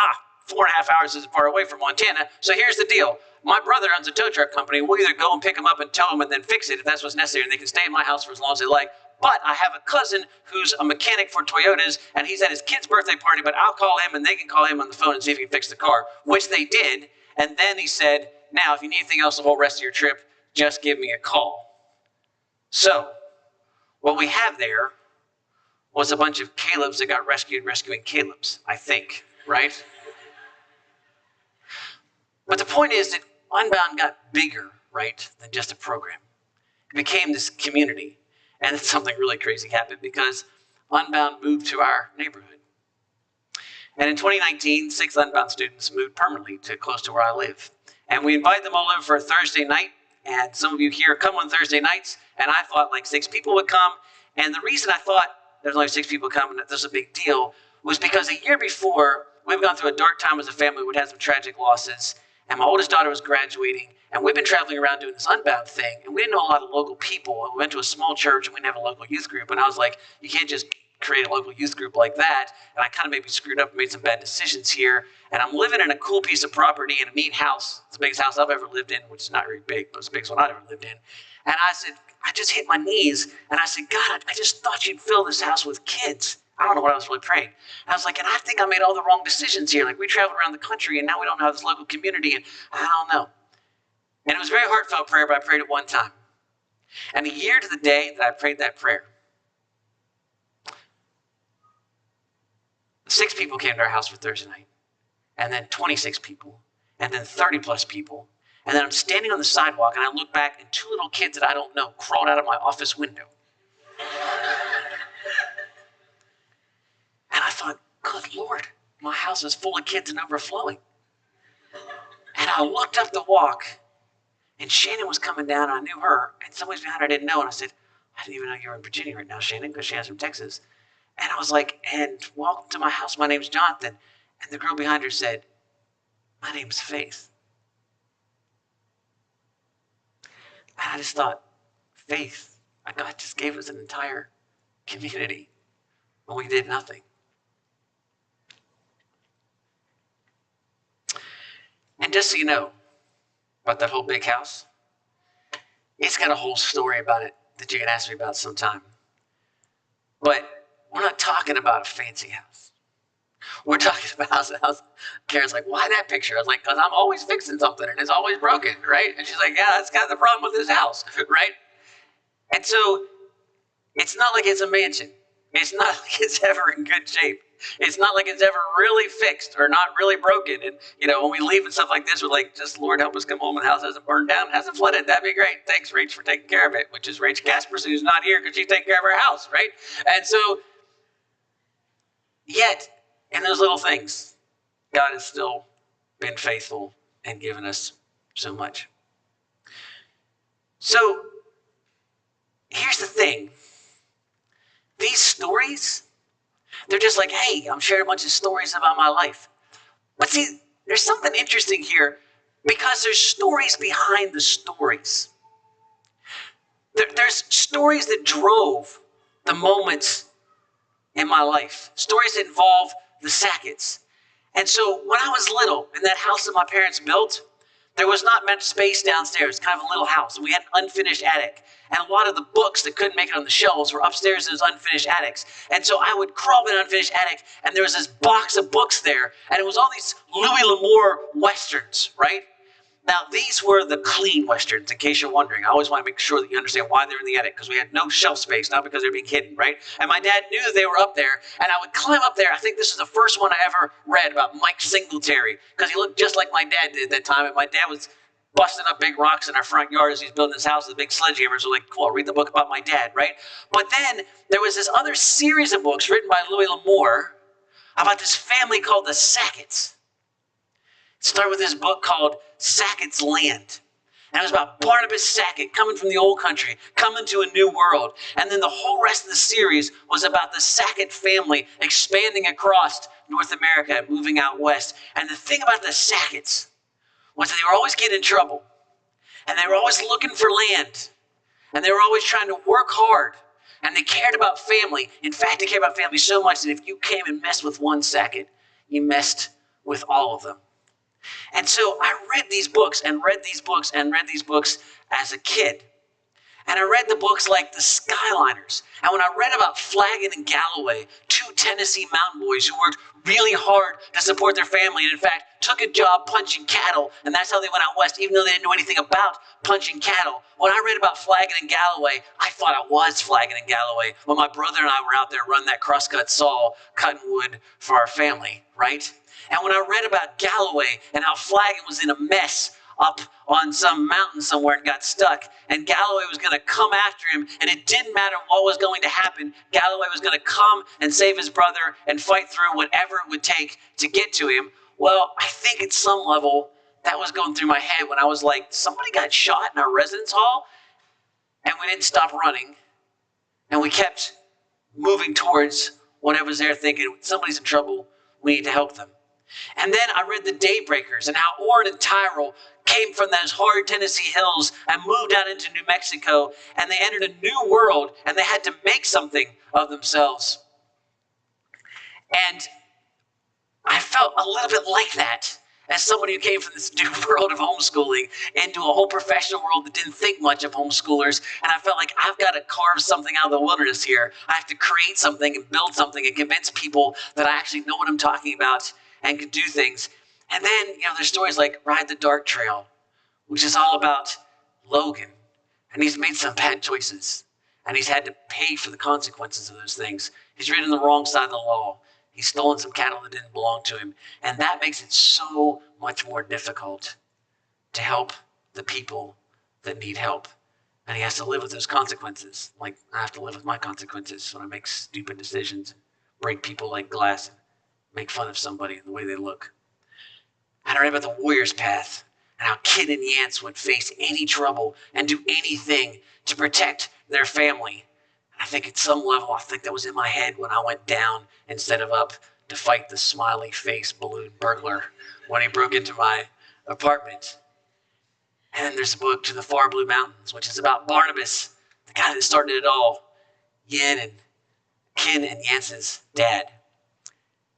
4.5 hours is far away from Montana. So here's the deal. My brother owns a tow truck company. We'll either go and pick him up and tow him and then fix it if that's what's necessary. And they can stay at my house for as long as they like. But I have a cousin who's a mechanic for Toyotas, and he's at his kid's birthday party, but I'll call him, and they can call him on the phone and see if he can fix the car, which they did. And then he said, now, if you need anything else the whole rest of your trip, just give me a call. So, what we have there was a bunch of Calebs that got rescued, rescuing Calebs, I think, right? But the point is that Unbound got bigger, right, than just a program. It became this community. And then something really crazy happened because Unbound moved to our neighborhood. And in 2019, 6 Unbound students moved permanently to close to where I live. And we invited them all over for a Thursday night. And some of you here come on Thursday nights. And I thought like 6 people would come. And the reason I thought there's only 6 people coming, that this is a big deal, was because a year before, we've gone through a dark time as a family. We'd had some tragic losses. And my oldest daughter was graduating. And we've been traveling around doing this Unbound thing. And we didn't know a lot of local people. And we went to a small church and we didn't have a local youth group. And I was like, you can't just create a local youth group like that. And I kind of maybe screwed up and made some bad decisions here. And I'm living in a cool piece of property in a neat house. It's the biggest house I've ever lived in, which is not very big, but it's the biggest one I've ever lived in. And I said, I just hit my knees. And I said, God, I just thought you'd fill this house with kids. I don't know what I was really praying. And I was like, and I think I made all the wrong decisions here. Like we traveled around the country and now we don't have this local community. And I don't know. And it was a very heartfelt prayer, but I prayed it one time. And a year to the day that I prayed that prayer, 6 people came to our house for Thursday night, and then 26 people, and then 30 plus people. And then I'm standing on the sidewalk, and I look back, and two little kids that I don't know crawled out of my office window. And I thought, good Lord, my house is full of kids and overflowing. And I looked up the walk, and Shannon was coming down, and I knew her, and somebody's behind her I didn't know. And I said, I didn't even know you were in Virginia right now, Shannon, because Shannon's from Texas. And I was like, and welcome to my house. My name's Jonathan. And the girl behind her said, my name's Faith. And I just thought, Faith, God just gave us an entire community, but we did nothing. And just so you know about that whole big house, it's got a whole story about it that you can ask me about sometime. But we're not talking about a fancy house. We're talking about a house. Karen's like, why that picture? I was like, because I'm always fixing something and it's always broken, right? And she's like, yeah, that's kind of the problem with this house, right? And so it's not like it's a mansion. It's not like it's ever in good shape. It's not like it's ever really fixed or not really broken. And, when we leave and stuff like this, we're like, just Lord help us come home and the house hasn't burned down, hasn't flooded. That'd be great. Thanks, Rach, for taking care of it, which is Rach Casperson, who's not here because she's taking care of her house, right? And so, yet, in those little things, God has still been faithful and given us so much. So, here's the thing. These stories, they're just like, hey, I'm sharing a bunch of stories about my life. But see, there's something interesting here because there's stories behind the stories. There's stories that drove the moments in my life. Stories that involve the Sacketts. And so when I was little, in that house that my parents built, there was not much space downstairs, kind of a little house. We had an unfinished attic. And a lot of the books that couldn't make it on the shelves were upstairs in those unfinished attics. And so I would crawl in an unfinished attic, and there was this box of books there, and it was all these Louis L'Amour Westerns, right? Now, these were the clean Westerns, in case you're wondering. I always want to make sure that you understand why they're in the attic, because we had no shelf space, not because they're being hidden, right? And my dad knew they were up there, and I would climb up there. I think this is the first one I ever read about Mike Singletary, because he looked just like my dad did at that time, and my dad was busting up big rocks in our front yard as he's building his house with big sledgehammers. So like, cool, I'll read the book about my dad, right? But then there was this other series of books written by Louis L'Amour about this family called the Sacketts. It started with this book called Sackett's Land. And it was about Barnabas Sackett coming from the old country, coming to a new world. And then the whole rest of the series was about the Sackett family expanding across North America and moving out west. And the thing about the Sacketts was that they were always getting in trouble. And they were always looking for land. And they were always trying to work hard. And they cared about family. In fact, they cared about family so much that if you came and messed with one Sackett, you messed with all of them. And so I read these books and read these books and read these books as a kid. And I read the books like The Skyliners. And when I read about Flaggett and Galloway, two Tennessee mountain boys who worked really hard to support their family and in fact took a job punching cattle, and that's how they went out west, even though they didn't know anything about punching cattle. When I read about Flaggett and Galloway, I thought I was Flaggett and Galloway when my brother and I were out there running that crosscut saw, cutting wood for our family, right? And when I read about Galloway and how Flaggett was in a mess up on some mountain somewhere and got stuck, and Galloway was going to come after him, and it didn't matter what was going to happen. Galloway was going to come and save his brother and fight through whatever it would take to get to him. Well, I think at some level that was going through my head when I was like, somebody got shot in our residence hall, and we didn't stop running, and we kept moving towards whatever was there, thinking somebody's in trouble, we need to help them. And then I read The Daybreakers and how Orrin and Tyrell came from those hard Tennessee hills and moved out into New Mexico, and they entered a new world, and they had to make something of themselves. And I felt a little bit like that as somebody who came from this new world of homeschooling into a whole professional world that didn't think much of homeschoolers. And I felt like I've got to carve something out of the wilderness here. I have to create something and build something and convince people that I actually know what I'm talking about and can do things. And then, there's stories like Ride the Dark Trail, which is all about Logan. And he's made some bad choices. And he's had to pay for the consequences of those things. He's ridden the wrong side of the law. He's stolen some cattle that didn't belong to him. And that makes it so much more difficult to help the people that need help. And he has to live with those consequences. Like I have to live with my consequences when I make stupid decisions, break people like glass, and make fun of somebody and the way they look. And I read about the warrior's path and how Kid and Yance would face any trouble and do anything to protect their family. And I think at some level, I think that was in my head when I went down instead of up to fight the smiley face balloon burglar when he broke into my apartment. And then there's a book, To the Far Blue Mountains, which is about Barnabas, the guy that started it all, Yin and Kin and Yance's dad.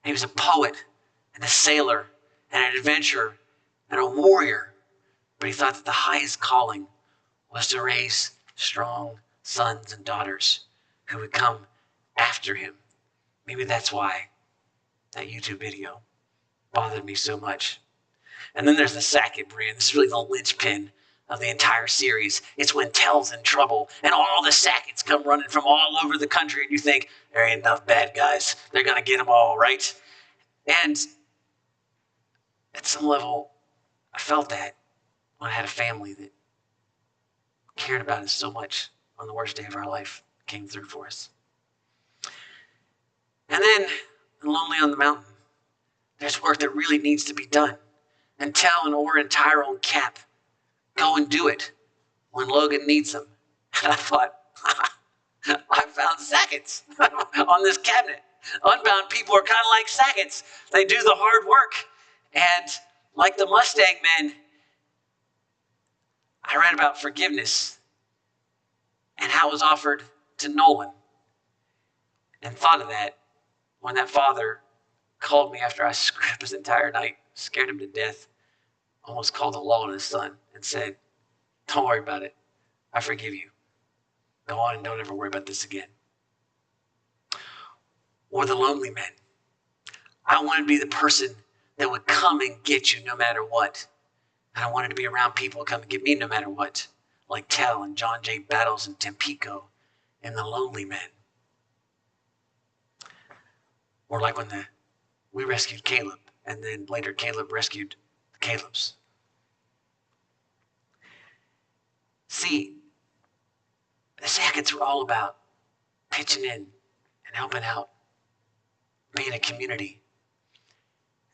And he was a poet and a sailor and an adventurer and a warrior, but he thought that the highest calling was to raise strong sons and daughters who would come after him. Maybe that's why that YouTube video bothered me so much. And then there's the Sackett brand. This is really the linchpin of the entire series. It's when Tell's in trouble and all the Sacketts come running from all over the country and you think, there ain't enough bad guys. They're going to get them all, right? And at some level, I felt that when I had a family that cared about us so much on the worst day of our life, came through for us. And then, Lonely on the Mountain, there's work that really needs to be done. And Tell and Orr and Tyrone Cap go and do it when Logan needs them. And I thought, I found Sacketts on this cabinet. Unbound people are kind of like Sacketts. They do the hard work. And like the Mustang men, I read about forgiveness and how it was offered to Nolan. And thought of that when that father called me after I screwed up his entire night, scared him to death, almost called the law on his son and said, don't worry about it. I forgive you. Go on and don't ever worry about this again. Or the lonely men. I wanted to be the person that would come and get you no matter what. And I wanted to be around people who come and get me no matter what. Like Tell and John J. Battles and Tampico and the lonely men. Or like when we rescued Caleb and then later Caleb rescued the Calebs. See, the Sacketts were all about pitching in and helping out, being a community.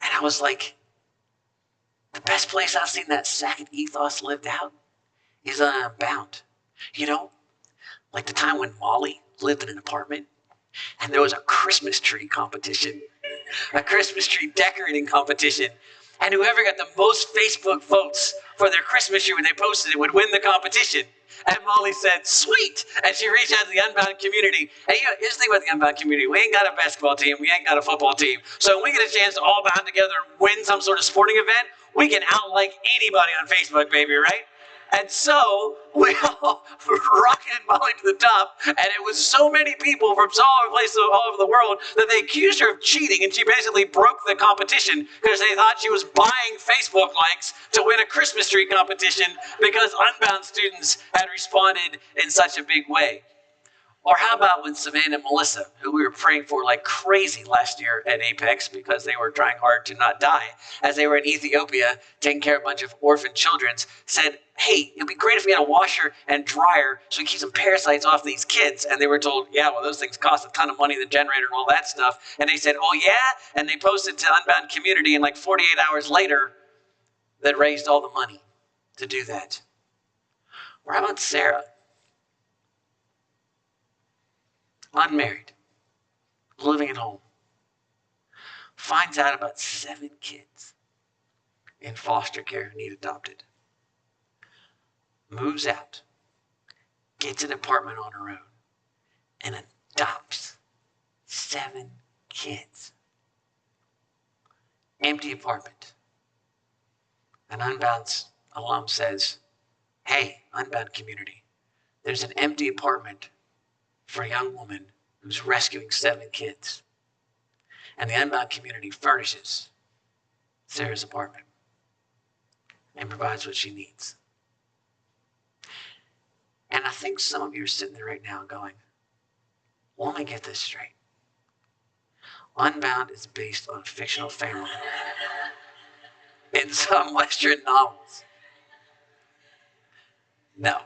And I was like, the best place I've seen that Sackett ethos lived out is on Unbound. You know, like the time when Molly lived in an apartment and there was a Christmas tree competition, a Christmas tree decorating competition, and whoever got the most Facebook votes for their Christmas tree when they posted it would win the competition. And Molly said, sweet. And she reached out to the Unbound community. And you know, here's the thing about the Unbound community. We ain't got a basketball team. We ain't got a football team. So when we get a chance to all band together and win some sort of sporting event, we can out-like anybody on Facebook, baby, right? And so we all rocketed Molly to the top, and it was so many people from all over places all over the world that they accused her of cheating, and she basically broke the competition because they thought she was buying Facebook likes to win a Christmas tree competition because Unbound students had responded in such a big way. Or how about when Savannah and Melissa, who we were praying for like crazy last year at Apex because they were trying hard to not die, as they were in Ethiopia taking care of a bunch of orphan children, said, hey, it'd be great if we had a washer and dryer so we keep some parasites off these kids. And they were told, yeah, well, those things cost a ton of money, the generator and all that stuff. And they said, oh, yeah? And they posted to Unbound Community, and like 48 hours later, that raised all the money to do that. Or how about Sarah? Unmarried, living at home, finds out about 7 kids in foster care who need adopted, moves out, gets an apartment on her own, and adopts 7 kids. Empty apartment. An Unbound alum says, hey, Unbound community, there's an empty apartment for a young woman who's rescuing 7 kids. And the Unbound community furnishes Sarah's apartment and provides what she needs. And I think some of you are sitting there right now going, well, let me get this straight. Unbound is based on a fictional family in some Western novels. No.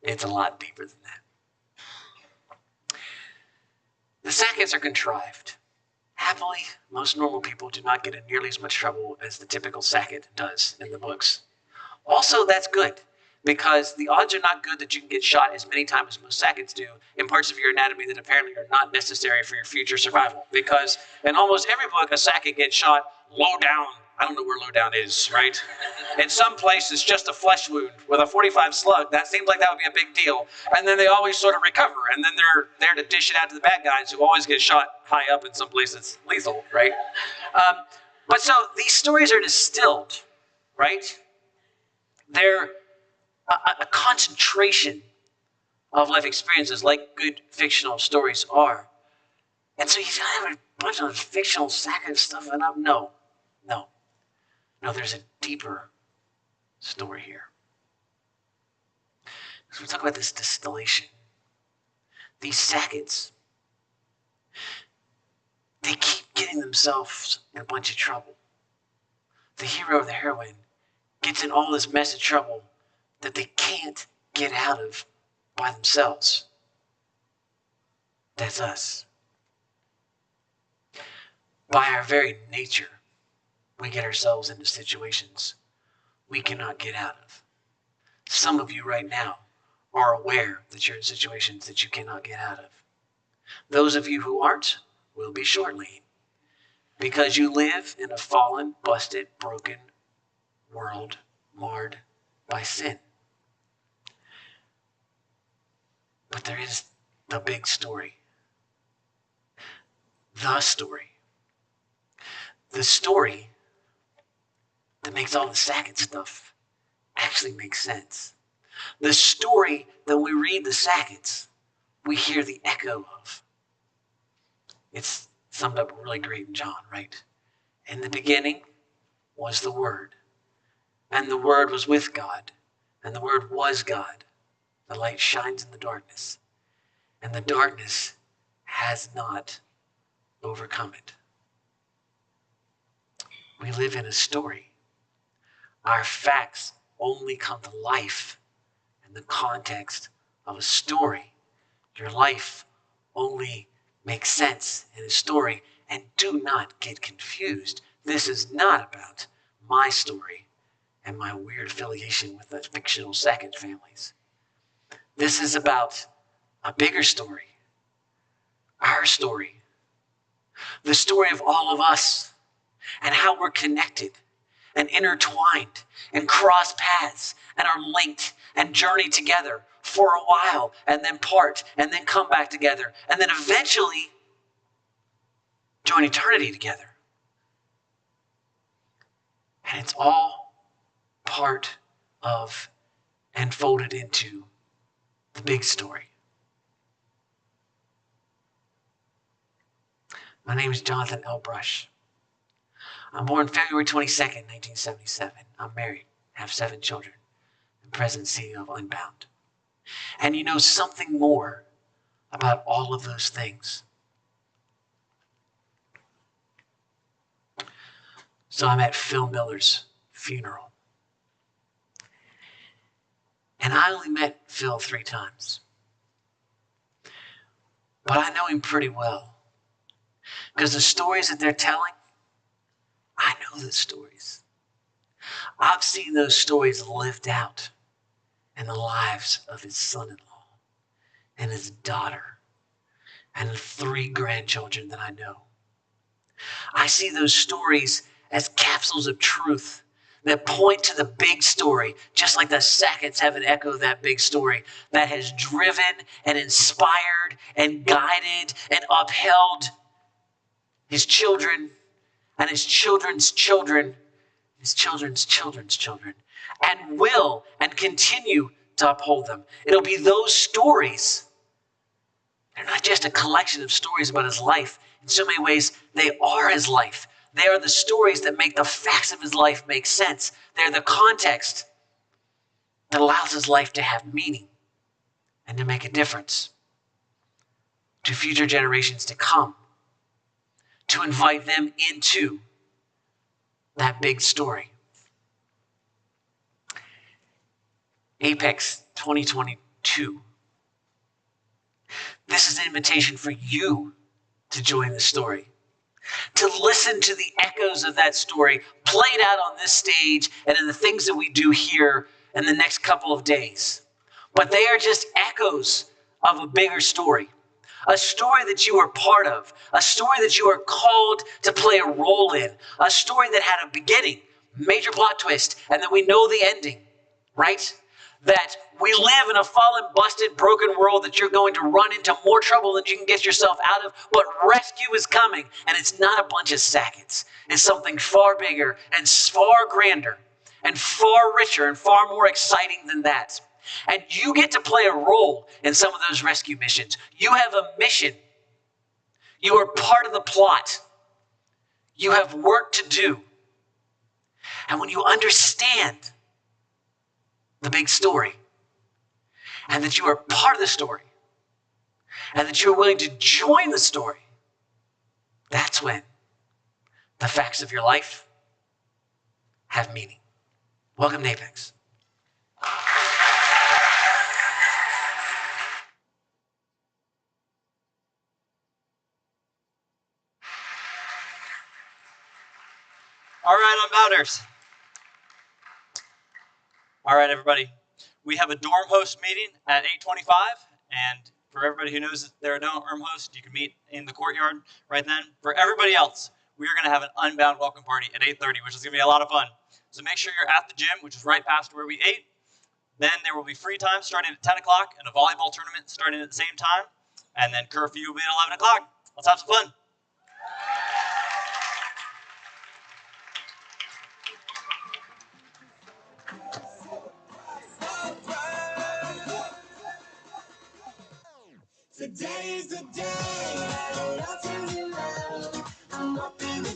It's a lot deeper than that. The sackets are contrived. Happily, most normal people do not get in nearly as much trouble as the typical sacket does in the books. Also, that's good, because the odds are not good that you can get shot as many times as most sackets do in parts of your anatomy that apparently are not necessary for your future survival. Because in almost every book, a sacket gets shot low down. I don't know where low down is, right? In some places, just a flesh wound with a 45 slug. That seems like that would be a big deal. And then they always sort of recover, and then they're there to dish it out to the bad guys who always get shot high up in some places lethal, right? But so these stories are distilled, right? They're a concentration of life experiences like good fictional stories are. And so you don't have a bunch of fictional sacket stuff and no, there's a deeper story here. So we talk about this distillation. These sackets, they keep getting themselves in a bunch of trouble. The hero or the heroine gets in all this mess of trouble that they can't get out of by themselves. That's us. By our very nature, we get ourselves into situations we cannot get out of. Some of you right now are aware that you're in situations that you cannot get out of. Those of you who aren't will be shortly, because you live in a fallen, busted, broken world marred by sin. But there is the big story. The story. The story that makes all the sacket stuff actually makes sense. The story that we read the sackets, we hear the echo of. It's summed up really great in John, right? In the beginning was the Word, and the Word was with God, and the Word was God. The light shines in the darkness, and the darkness has not overcome it. We live in a story. Our facts only come to life in the context of a story. Your life only makes sense in a story. And do not get confused. This is not about my story and my weird affiliation with the fictional Sackett families. This is about a bigger story. Our story. The story of all of us and how we're connected and intertwined and cross paths and are linked and journey together for a while and then part and then come back together and then eventually join eternity together. And it's all part of and folded into the big story. My name is Jonathan L. Brush. I'm born February 22nd, 1977. I'm married, have 7 children, and president and CEO of Unbound. And you know something more about all of those things. So I'm at Phil Miller's funeral. And I only met Phil 3 times. But I know him pretty well. Because the stories that they're telling, I know the stories. I've seen those stories lived out in the lives of his son-in-law and his daughter and the 3 grandchildren that I know. I see those stories as capsules of truth that point to the big story, just like the Sacketts have an echo of that big story that has driven and inspired and guided and upheld his children and his children's children, his children's children's children, and will and continue to uphold them. It'll be those stories. They're not just a collection of stories about his life. In so many ways, they are his life. They are the stories that make the facts of his life make sense. They're the context that allows his life to have meaning and to make a difference to future generations to come, to invite them into that big story. Apex 2022. This is an invitation for you to join the story, to listen to the echoes of that story played out on this stage and in the things that we do here in the next couple of days. But they are just echoes of a bigger story, a story that you are part of, a story that you are called to play a role in, a story that had a beginning, major plot twist, and that we know the ending, right? That we live in a fallen, busted, broken world that you're going to run into more trouble than you can get yourself out of, but rescue is coming, and it's not a bunch of sackets. It's something far bigger and far grander and far richer and far more exciting than that. And you get to play a role in some of those rescue missions. You have a mission. You are part of the plot. You have work to do. And when you understand the big story, and that you are part of the story, and that you're willing to join the story, that's when the facts of your life have meaning. Welcome to Apex. All right, Unbounders. All right, everybody. We have a dorm host meeting at 8:25, and for everybody who knows that they're a dorm host, you can meet in the courtyard right then. For everybody else, we are going to have an Unbound welcome party at 8:30, which is going to be a lot of fun. So make sure you're at the gym, which is right past where we ate. Then there will be free time starting at 10 o'clock and a volleyball tournament starting at the same time. And then curfew will be at 11 o'clock. Let's have some fun. Today is the day that it all turns around. I'm up in the